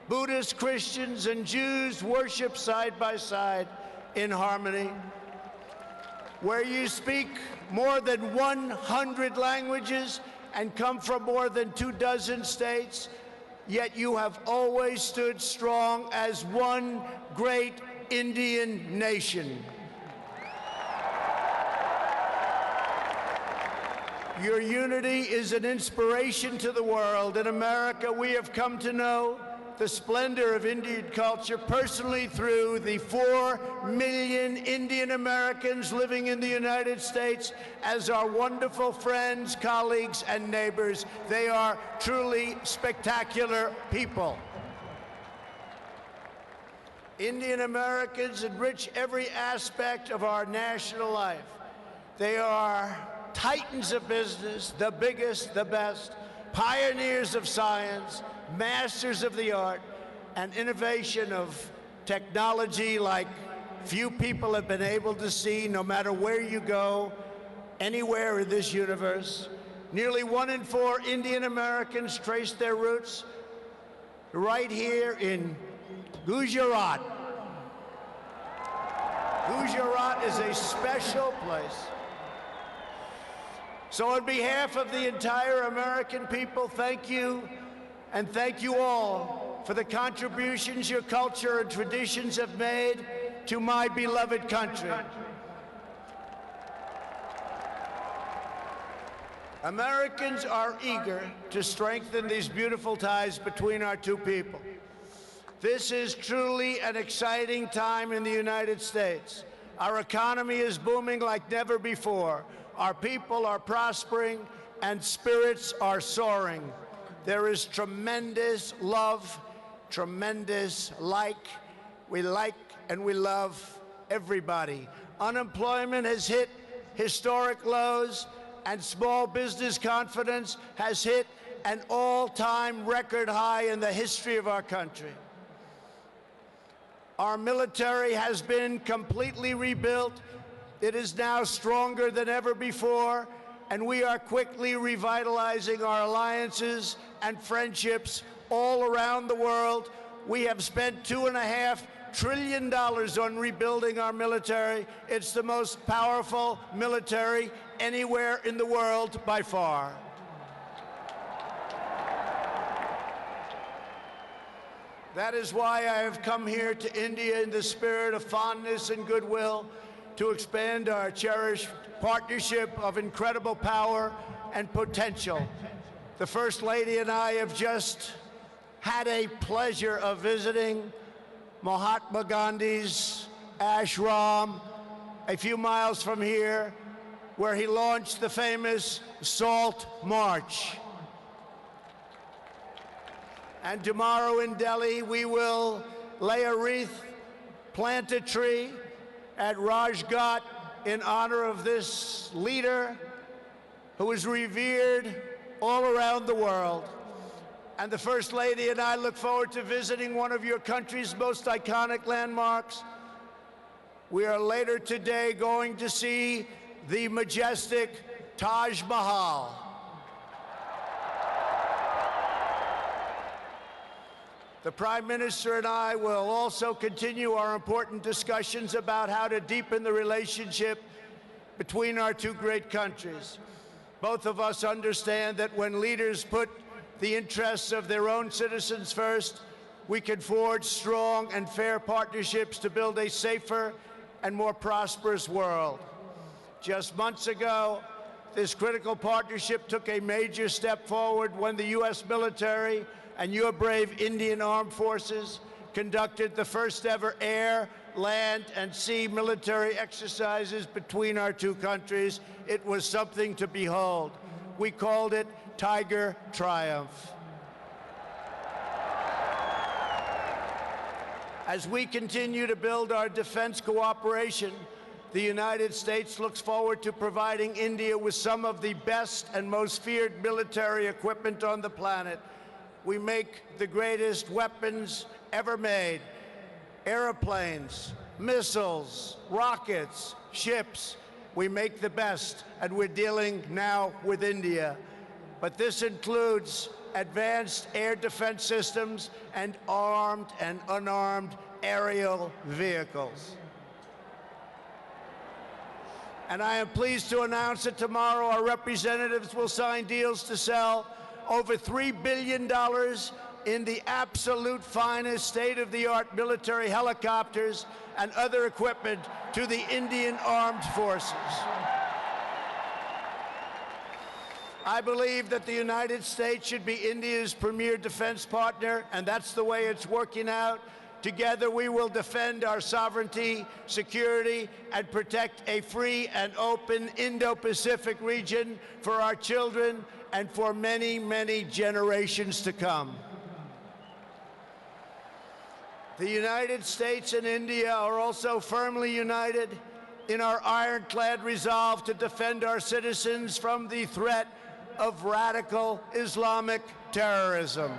Buddhists, Christians, and Jews worship side by side in harmony. Where you speak more than 100 languages and come from more than 24 states, yet you have always stood strong as one great Indian nation. Your unity is an inspiration to the world. In America, we have come to know the splendor of Indian culture personally through the 4 million Indian Americans living in the United States as our wonderful friends, colleagues, and neighbors. They are truly spectacular people. Indian Americans enrich every aspect of our national life. They are titans of business, the biggest, the best, pioneers of science, masters of the art, and innovation of technology like few people have been able to see, no matter where you go, anywhere in this universe. Nearly 1 in 4 Indian Americans trace their roots right here in Gujarat. Gujarat is a special place. So on behalf of the entire American people, thank you, and thank you all for the contributions your culture and traditions have made to my beloved country. Americans are eager to strengthen these beautiful ties between our two people. This is truly an exciting time in the United States. Our economy is booming like never before. Our people are prospering and spirits are soaring. There is tremendous love, tremendous we like and we love everybody. Unemployment has hit historic lows, and small business confidence has hit an all-time record high in the history of our country. Our military has been completely rebuilt. It is now stronger than ever before, and we are quickly revitalizing our alliances and friendships all around the world. We have spent $2.5 trillion on rebuilding our military. It's the most powerful military anywhere in the world by far. That is why I have come here to India in the spirit of fondness and goodwill to expand our cherished partnership of incredible power and potential. The First Lady and I have just had a pleasure of visiting Mahatma Gandhi's ashram a few miles from here, where he launched the famous Salt March. And tomorrow in Delhi, we will lay a wreath, plant a tree at Rajghat in honor of this leader who is revered all around the world. And the First Lady and I look forward to visiting one of your country's most iconic landmarks. We are later today going to see the majestic Taj Mahal. The Prime Minister and I will also continue our important discussions about how to deepen the relationship between our two great countries. Both of us understand that when leaders put the interests of their own citizens first, we can forge strong and fair partnerships to build a safer and more prosperous world. Just months ago, this critical partnership took a major step forward when the U.S. military and your brave Indian Armed Forces conducted the first ever air, land, and sea military exercises between our two countries. It was something to behold. We called it Tiger Triumph. As we continue to build our defense cooperation, the United States looks forward to providing India with some of the best and most feared military equipment on the planet. We make the greatest weapons ever made: airplanes, missiles, rockets, ships. We make the best, and we're dealing now with India. But this includes advanced air defense systems and armed and unarmed aerial vehicles. And I am pleased to announce that tomorrow our representatives will sign deals to sell over $3 billion in the absolute finest state-of-the-art military helicopters and other equipment to the Indian Armed Forces. I believe that the United States should be India's premier defense partner, and that's the way it's working out. Together, we will defend our sovereignty, security, and protect a free and open Indo-Pacific region for our children and for many, many generations to come. The United States and India are also firmly united in our ironclad resolve to defend our citizens from the threat of radical Islamic terrorism.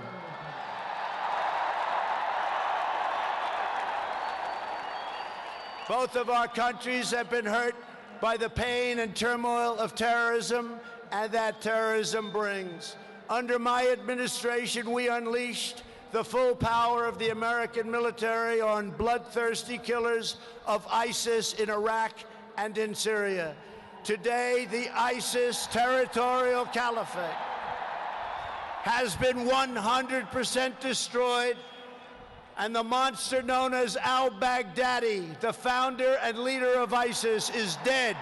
Both of our countries have been hurt by the pain and turmoil of terrorism and that terrorism brings. Under my administration, we unleashed the full power of the American military on bloodthirsty killers of ISIS in Iraq and in Syria. Today, the ISIS territorial caliphate has been 100% destroyed, and the monster known as al-Baghdadi, the founder and leader of ISIS, is dead.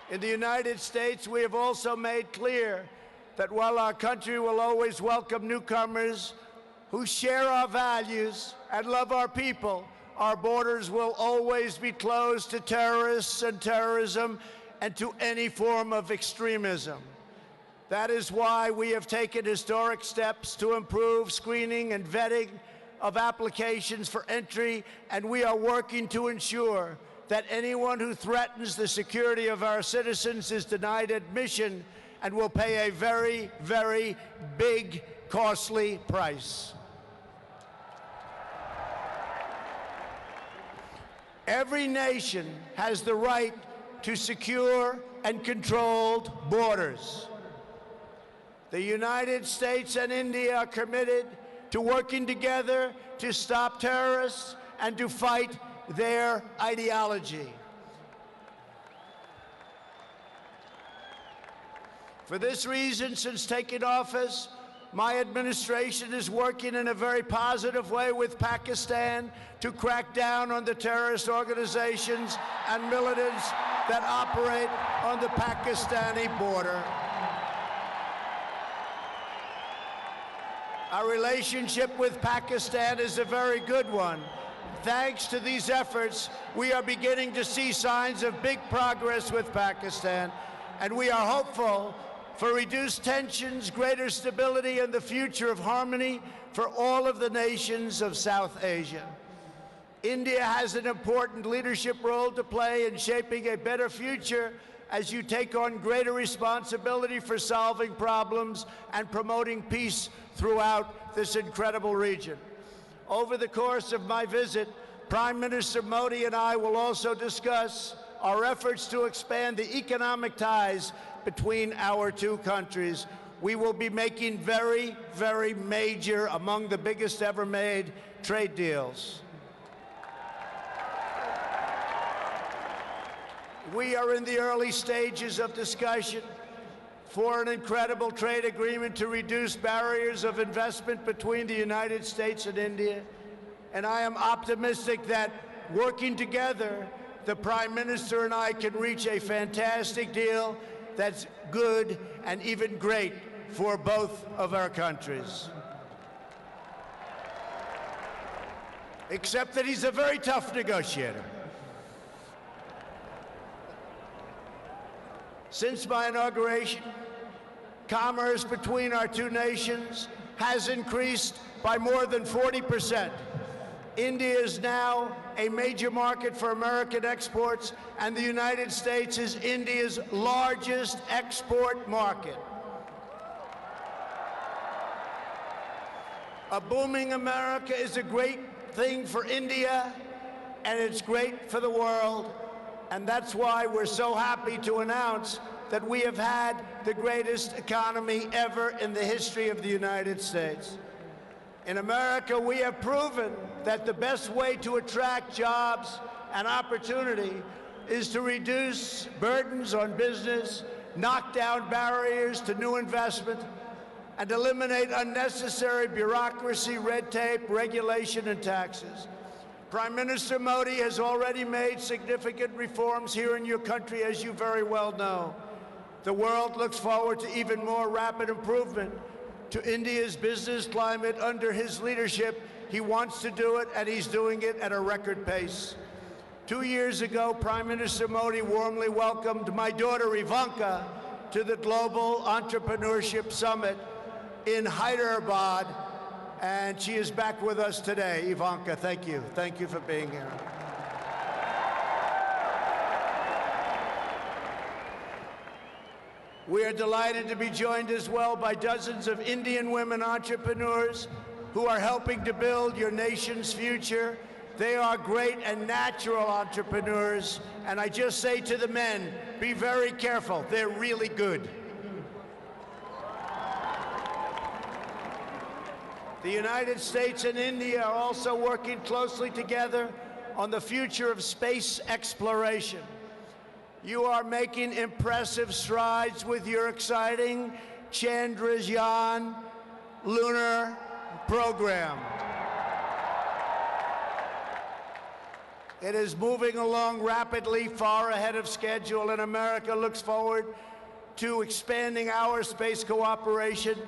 In the United States, we have also made clear that while our country will always welcome newcomers who share our values and love our people, our borders will always be closed to terrorists and terrorism and to any form of extremism. That is why we have taken historic steps to improve screening and vetting of applications for entry, and we are working to ensure that anyone who threatens the security of our citizens is denied admission and will pay a very, very big, costly price. Every nation has the right to secure and controlled borders. The United States and India are committed to working together to stop terrorists and to fight their ideology. For this reason, since taking office, my administration is working in a very positive way with Pakistan to crack down on the terrorist organizations and militants that operate on the Pakistani border. Our relationship with Pakistan is a very good one. Thanks to these efforts, we are beginning to see signs of big progress with Pakistan, and we are hopeful for reduced tensions, greater stability, and the future of harmony for all of the nations of South Asia. India has an important leadership role to play in shaping a better future as you take on greater responsibility for solving problems and promoting peace throughout this incredible region. Over the course of my visit, Prime Minister Modi and I will also discuss our efforts to expand the economic ties between our two countries. We will be making very, very major, among the biggest ever made, trade deals. We are in the early stages of discussion for an incredible trade agreement to reduce barriers of investment between the United States and India. And I am optimistic that working together, the Prime Minister and I can reach a fantastic deal that's good and even great for both of our countries. Except that he's a very tough negotiator. Since my inauguration, commerce between our two nations has increased by more than 40%. India is now a major market for American exports, and the United States is India's largest export market. A booming America is a great thing for India, and it's great for the world. And that's why we're so happy to announce that we have had the greatest economy ever in the history of the United States. In America, we have proven that the best way to attract jobs and opportunity is to reduce burdens on business, knock down barriers to new investment, and eliminate unnecessary bureaucracy, red tape, regulation, and taxes. Prime Minister Modi has already made significant reforms here in your country, as you very well know. The world looks forward to even more rapid improvement to India's business climate under his leadership. He wants to do it, and he's doing it at a record pace. 2 years ago, Prime Minister Modi warmly welcomed my daughter Ivanka to the Global Entrepreneurship Summit in Hyderabad, and she is back with us today. Ivanka, thank you. Thank you for being here. We are delighted to be joined as well by dozens of Indian women entrepreneurs who are helping to build your nation's future. They are great and natural entrepreneurs, and I just say to the men, be very careful. They're really good. The United States and India are also working closely together on the future of space exploration. You are making impressive strides with your exciting Chandrayaan lunar program. It is moving along rapidly, far ahead of schedule, and America looks forward to expanding our space cooperation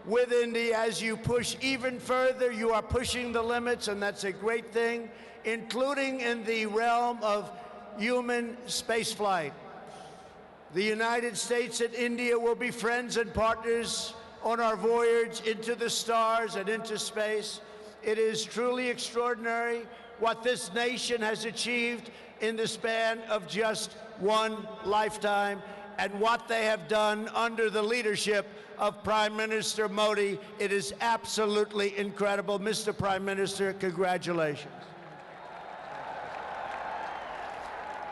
with India. As you push even further, you are pushing the limits, and that's a great thing, including in the realm of human spaceflight. The United States and India will be friends and partners on our voyage into the stars and into space. It is truly extraordinary what this nation has achieved in the span of just one lifetime, and what they have done under the leadership of Prime Minister Modi. It is absolutely incredible. Mr. Prime Minister, congratulations.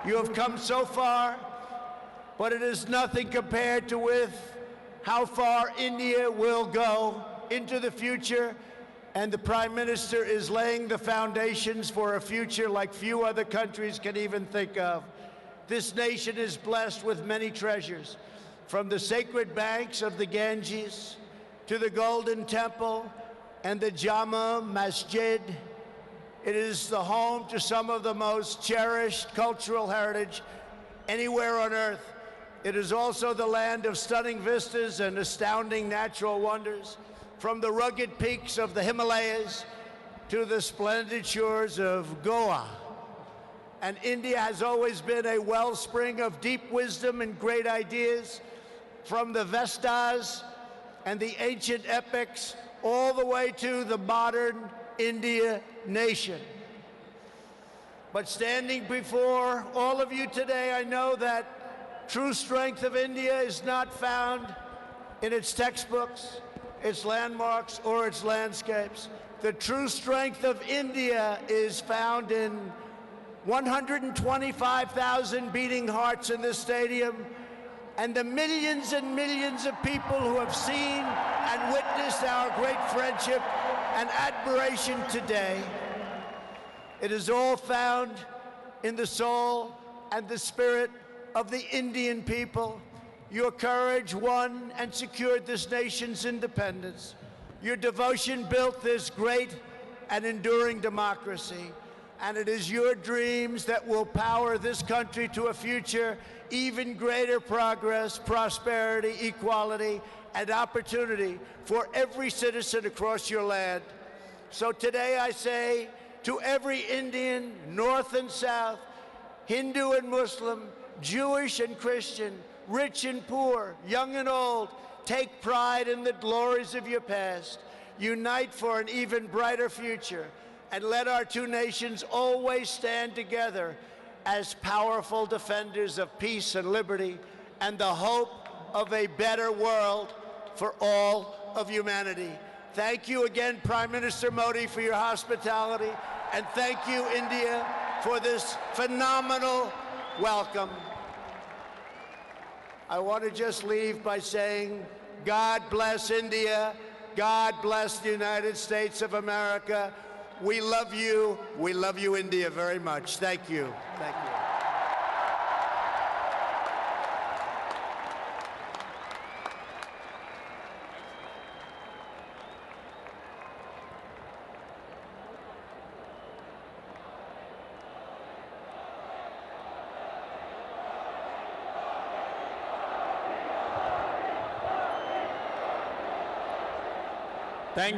You have come so far, but it is nothing compared to with how far India will go into the future, and the Prime Minister is laying the foundations for a future like few other countries can even think of. This nation is blessed with many treasures, from the sacred banks of the Ganges to the Golden Temple and the Jama Masjid. It is the home to some of the most cherished cultural heritage anywhere on earth. It is also the land of stunning vistas and astounding natural wonders, from the rugged peaks of the Himalayas to the splendid shores of Goa. And India has always been a wellspring of deep wisdom and great ideas, from the Vestas and the ancient epics all the way to the modern India nation. But standing before all of you today, I know that true strength of India is not found in its textbooks, its landmarks, or its landscapes. The true strength of India is found in 125,000 beating hearts in this stadium, and the millions and millions of people who have seen and witnessed our great friendship and admiration today. It is all found in the soul and the spirit of the Indian people. Your courage won and secured this nation's independence. Your devotion built this great and enduring democracy. And it is your dreams that will power this country to a future, even greater progress, prosperity, equality, and opportunity for every citizen across your land. So today I say to every Indian, North and South, Hindu and Muslim, Jewish and Christian, rich and poor, young and old, take pride in the glories of your past. Unite for an even brighter future, and let our two nations always stand together as powerful defenders of peace and liberty and the hope of a better world for all of humanity. Thank you again, Prime Minister Modi, for your hospitality, and thank you, India, for this phenomenal welcome. I want to just leave by saying, God bless India, God bless the United States of America. We love you, India, very much. Thank you. Thank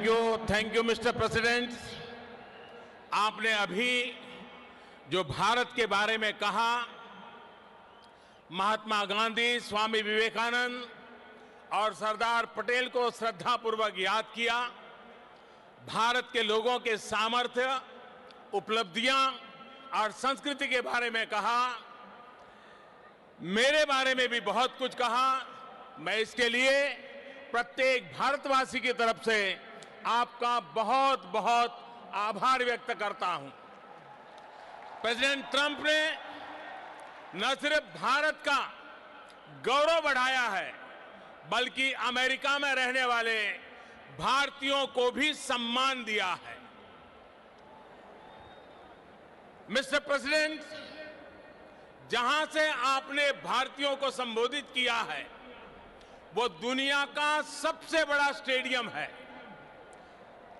you. Thank you, Mr. President. आपने अभी जो भारत के बारे में कहा, महात्मा गांधी, स्वामी विवेकानंद और सरदार पटेल को श्रद्धापूर्वक याद किया, भारत के लोगों के सामर्थ्य, उपलब्धियां और संस्कृति के बारे में कहा, मेरे बारे में भी बहुत कुछ कहा। मैं इसके लिए प्रत्येक भारतवासी की तरफ से आपका बहुत बहुत आभार व्यक्त करता हूं। प्रेसिडेंट ट्रंप ने न सिर्फ भारत का गौरव बढ़ाया है, बल्कि अमेरिका में रहने वाले भारतीयों को भी सम्मान दिया है। मिस्टर प्रेसिडेंट, जहां से आपने भारतीयों को संबोधित किया है, वो दुनिया का सबसे बड़ा स्टेडियम है।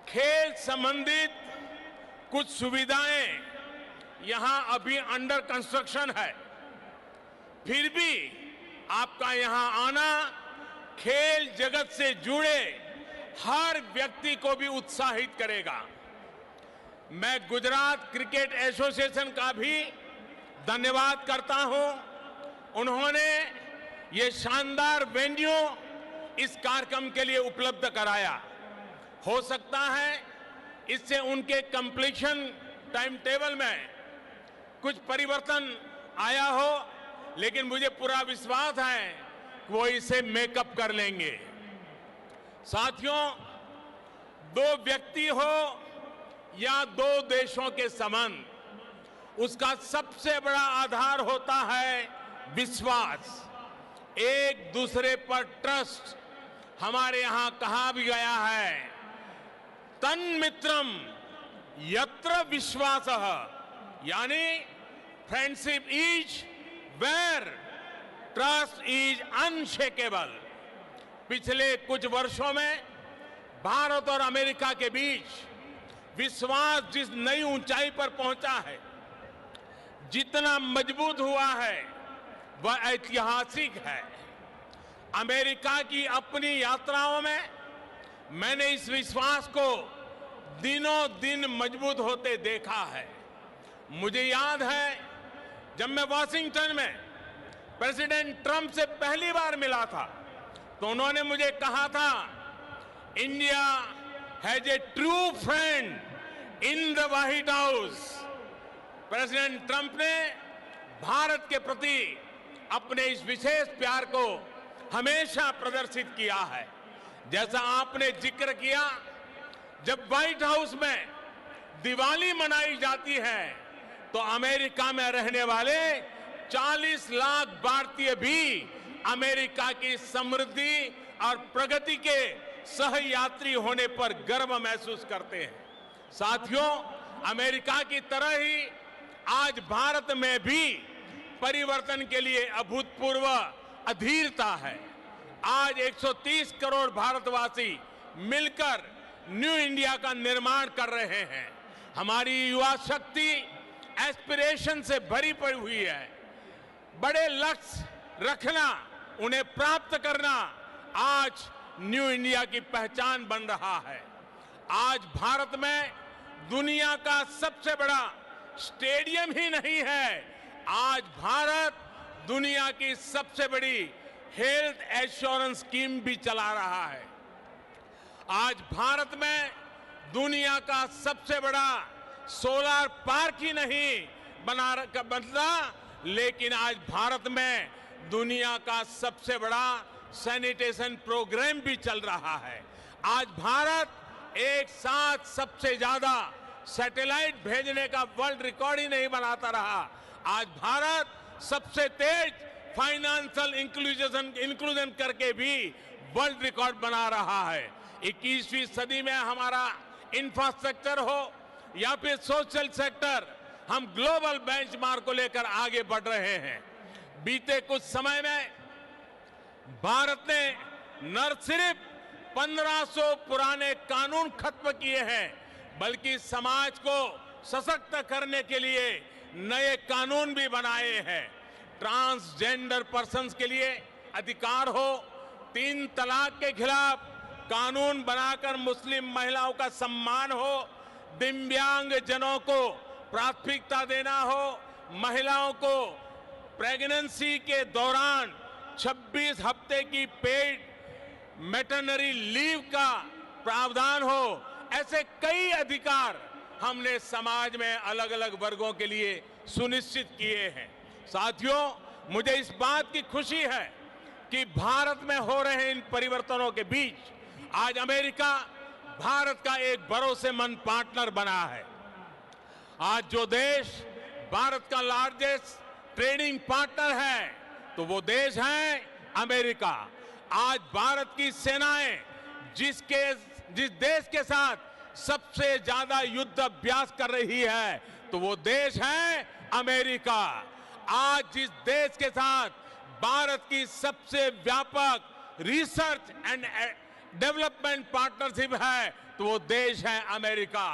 खेल संबंधित कुछ सुविधाएं यहां अभी अंडर कंस्ट्रक्शन है, फिर भी आपका यहां आना खेल जगत से जुड़े हर व्यक्ति को भी उत्साहित करेगा। मैं गुजरात क्रिकेट एसोसिएशन का भी धन्यवाद करता हूं। उन्होंने ये शानदार वेन्यू इस कार्यक्रम के लिए उपलब्ध कराया। हो सकता है इससे उनके कंप्लीशन टाइम टेबल में कुछ परिवर्तन आया हो, लेकिन मुझे पूरा विश्वास है कि वो इसे मेकअप कर लेंगे। साथियों, दो व्यक्ति हो या दो देशों के संबंध, उसका सबसे बड़ा आधार होता है विश्वास, एक दूसरे पर ट्रस्ट। हमारे यहां कहा भी गया है, तन्मित्रम यत्र विश्वासः, यानी friendship is where trust is unshakeable. पिछले कुछ वर्षों में भारत और अमेरिका के बीच विश्वास जिस नई ऊंचाई पर पहुंचा है, जितना मजबूत हुआ है, वह ऐतिहासिक है। अमेरिका की अपनी यात्राओं में मैंने इस विश्वास को दिनों दिन मजबूत होते देखा है। मुझे याद है जब मैं वॉशिंगटन में प्रेसिडेंट ट्रंप से पहली बार मिला था, तो उन्होंने मुझे कहा था, India has a true friend in the white house. President Trump ने भारत के प्रति अपने इस विशेष प्यार को हमेशा प्रदर्शित किया है। जैसा आपने जिक्र किया, जब व्हाइट हाउस में दिवाली मनाई जाती है तो अमेरिका में रहने वाले 40 लाख भारतीय भी अमेरिका की समृद्धि और प्रगति के सहयात्री होने पर गर्व महसूस करते हैं। साथियों, अमेरिका की तरह ही आज भारत में भी परिवर्तन के लिए अभूतपूर्व अधीरता है। आज 130 करोड़ भारतवासी मिलकर न्यू इंडिया का निर्माण कर रहे हैं। हमारी युवा शक्ति एस्पिरेशन से भरी पड़ी हुई है। बड़े लक्ष्य रखना, उन्हें प्राप्त करना आज न्यू इंडिया की पहचान बन रहा है। आज भारत में दुनिया का सबसे बड़ा स्टेडियम ही नहीं है, आज भारत दुनिया की सबसे बड़ी हेल्थ एश्योरेंस स्कीम भी चला रहा है। आज भारत में दुनिया का सबसे बड़ा सोलर पार्क ही नहीं बनता, लेकिन आज भारत में दुनिया का सबसे बड़ा सैनिटेशन प्रोग्राम भी चल रहा है। आज भारत एक साथ सबसे ज्यादा सैटेलाइट भेजने का वर्ल्ड रिकॉर्ड ही नहीं बनाता रहा, आज भारत सबसे तेज फाइनेंशियल इंक्लूजन करके भी वर्ल्ड रिकॉर्ड बना रहा है। 21वीं सदी में हमारा इंफ्रास्ट्रक्चर हो या फिर सोशल सेक्टर, हम ग्लोबल बेंचमार्क को लेकर आगे बढ़ रहे हैं। बीते कुछ समय में भारत ने न सिर्फ 1500 पुराने कानून खत्म किए हैं, बल्कि समाज को सशक्त करने के लिए नए कानून भी बनाए हैं। ट्रांसजेंडर पर्सन्स के लिए अधिकार हो, 3 तलाक के खिलाफ कानून बनाकर मुस्लिम महिलाओं का सम्मान हो, दिव्यांग जनों को प्राथमिकता देना हो, महिलाओं को प्रेगनेंसी के दौरान 26 हफ्ते की पेड मैटरनिटी लीव का प्रावधान हो, ऐसे कई अधिकार हमने समाज में अलग अलग वर्गों के लिए सुनिश्चित किए हैं। साथियों, मुझे इस बात की खुशी है कि भारत में हो रहे इन परिवर्तनों के बीच आज अमेरिका भारत का एक भरोसेमंद पार्टनर बना है। आज जो देश भारत का लार्जेस्ट ट्रेडिंग पार्टनर है, तो वो देश है अमेरिका। आज भारत की सेनाएं जिस देश के साथ सबसे ज्यादा युद्ध अभ्यास कर रही है, तो वो देश है अमेरिका। आज जिस देश के साथ भारत की सबसे व्यापक रिसर्च एंड डेवलपमेंट पार्टनरशिप है, तो वो देश है अमेरिका।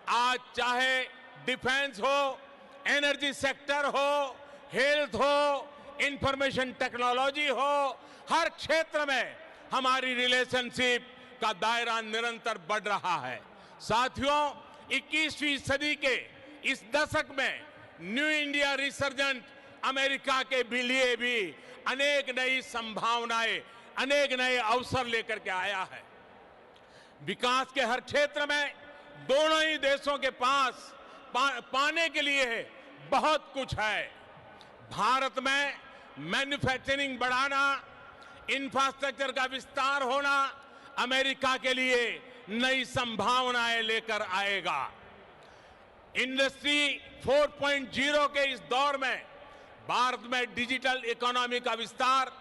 आज चाहे डिफेंस हो, एनर्जी सेक्टर हो, हेल्थ हो, इंफॉर्मेशन टेक्नोलॉजी हो, हर क्षेत्र में हमारी रिलेशनशिप का दायरा निरंतर बढ़ रहा है। साथियों, 21वीं सदी के इस दशक में न्यू इंडिया रिसर्जेंट अमेरिका के लिए भी अनेक नई संभावनाएं, अनेक नए अवसर लेकर के आया है। विकास के हर क्षेत्र में दोनों ही देशों के पास पाने के लिए बहुत कुछ है। भारत में मैन्युफैक्चरिंग बढ़ाना, इंफ्रास्ट्रक्चर का विस्तार होना अमेरिका के लिए नई संभावनाएं लेकर आएगा। इंडस्ट्री 4.0 के इस दौर में भारत में डिजिटल इकोनॉमी का विस्तार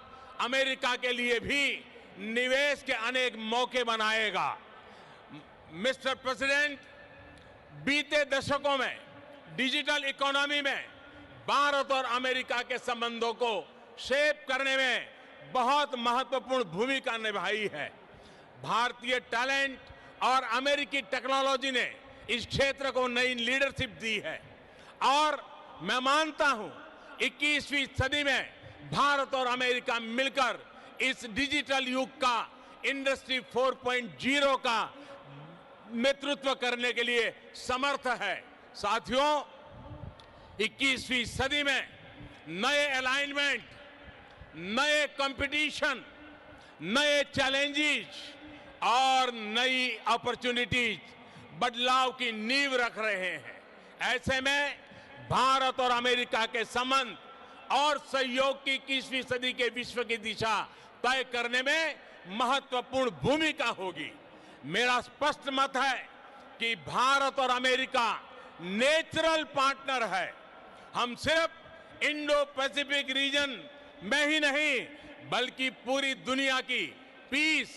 अमेरिका के लिए भी निवेश के अनेक मौके बनाएगा। मिस्टर प्रेसिडेंट, बीते दशकों में डिजिटल इकोनॉमी में भारत और अमेरिका के संबंधों को शेप करने में बहुत महत्वपूर्ण भूमिका निभाई है। भारतीय टैलेंट और अमेरिकी टेक्नोलॉजी ने इस क्षेत्र को नई लीडरशिप दी है और मैं मानता हूं 21वीं सदी में भारत और अमेरिका मिलकर इस डिजिटल युग का इंडस्ट्री 4.0 का नेतृत्व करने के लिए समर्थ है। साथियों, 21वीं सदी में नए अलाइनमेंट, नए कंपटीशन, नए चैलेंजेस और नई अपॉर्चुनिटीज बदलाव की नींव रख रहे हैं। ऐसे में भारत और अमेरिका के संबंध और सहयोग की 21वीं सदी के विश्व की दिशा तय करने में महत्वपूर्ण भूमिका होगी। मेरा स्पष्ट मत है कि भारत और अमेरिका नेचुरल पार्टनर है। हम सिर्फ इंडो पैसिफिक रीजन में ही नहीं बल्कि पूरी दुनिया की पीस,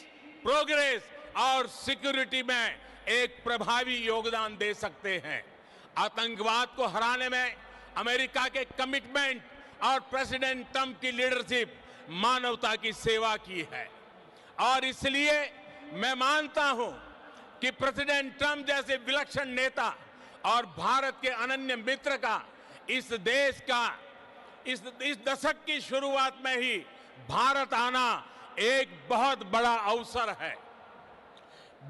प्रोग्रेस और सिक्योरिटी में एक प्रभावी योगदान दे सकते हैं। आतंकवाद को हराने में अमेरिका के कमिटमेंट और प्रेसिडेंट ट्रंप की लीडरशिप मानवता की सेवा की है और इसलिए मैं मानता हूं कि प्रेसिडेंट ट्रंप जैसे विलक्षण नेता और भारत के अनन्य मित्र का इस देश का इस दशक की शुरुआत में ही भारत आना एक बहुत बड़ा अवसर है।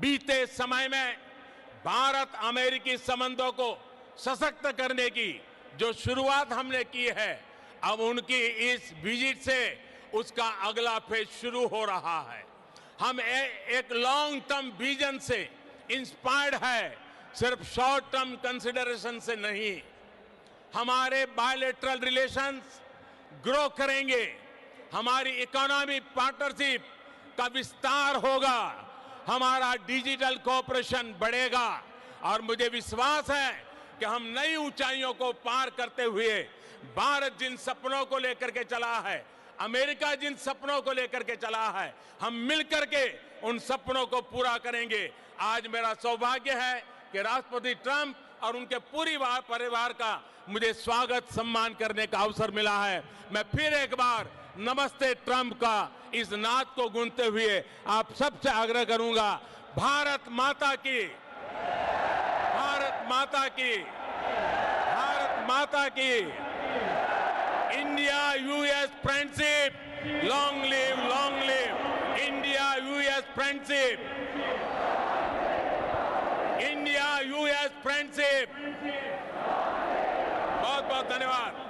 बीते समय में भारत अमेरिकी संबंधों को सशक्त करने की जो शुरुआत हमने की है, अब उनकी इस विजिट से उसका अगला फेज शुरू हो रहा है। हम एक लॉन्ग टर्म विजन से इंस्पायर्ड है, सिर्फ शॉर्ट टर्म कंसिडरेशन से नहीं। हमारे बायलैटरल रिलेशंस ग्रो करेंगे, हमारी इकोनॉमिक पार्टनरशिप का विस्तार होगा, हमारा डिजिटल कोऑपरेशन बढ़ेगा और मुझे विश्वास है कि हम नई ऊंचाइयों को पार करते हुए भारत जिन सपनों को लेकर के चला है, अमेरिका जिन सपनों को लेकर के चला है, हम मिलकर के उन सपनों को पूरा करेंगे। आज मेरा सौभाग्य है कि राष्ट्रपति ट्रंप और उनके पूरी परिवार का मुझे स्वागत सम्मान करने का अवसर मिला है। मैं फिर एक बार नमस्ते ट्रंप का इस नाद को गूंजते हुए आप सबसे आग्रह करूंगा, भारत माता की, भारत माता की, भारत माता की। India US friendship, long live India US friendship, India US friendship. बहुत बहुत धन्यवाद।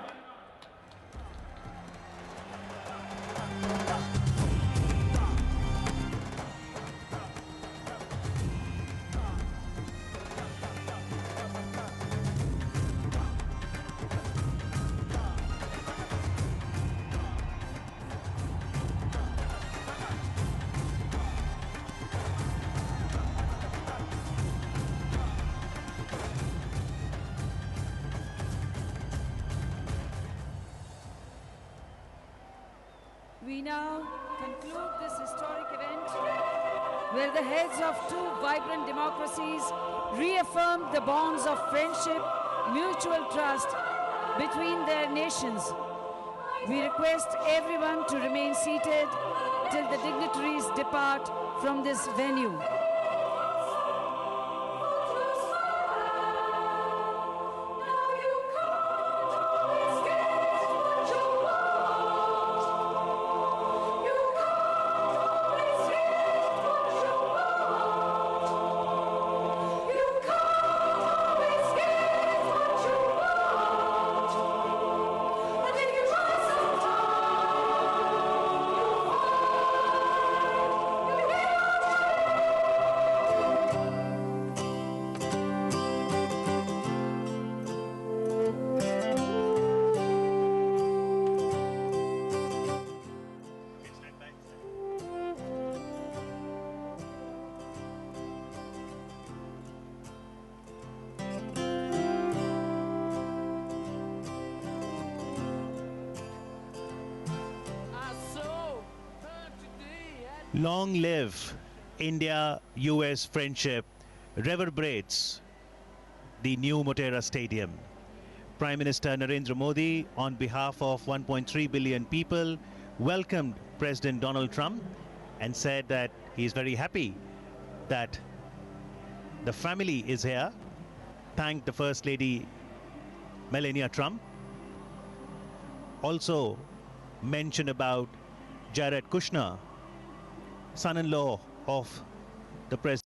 We now conclude this historic event where the heads of two vibrant democracies reaffirmed the bonds of friendship, mutual trust between their nations. We request everyone to remain seated till the dignitaries depart from this venue. Now you come. Long live India-US friendship reverberates the new Motera Stadium. Prime Minister Narendra Modi, on behalf of 1.3 billion people, welcomed President Donald Trump and said that he is very happy that the family is here. Thanked the First Lady Melania Trump. Also mentioned about Jared Kushner, son-in-law of the president.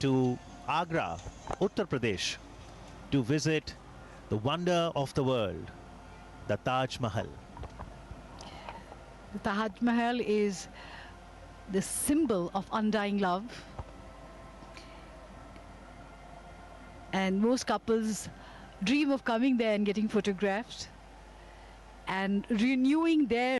To Agra, Uttar Pradesh, to visit the wonder of the world, the Taj Mahal. The Taj Mahal is the symbol of undying love. And most couples dream of coming there and getting photographed and renewing their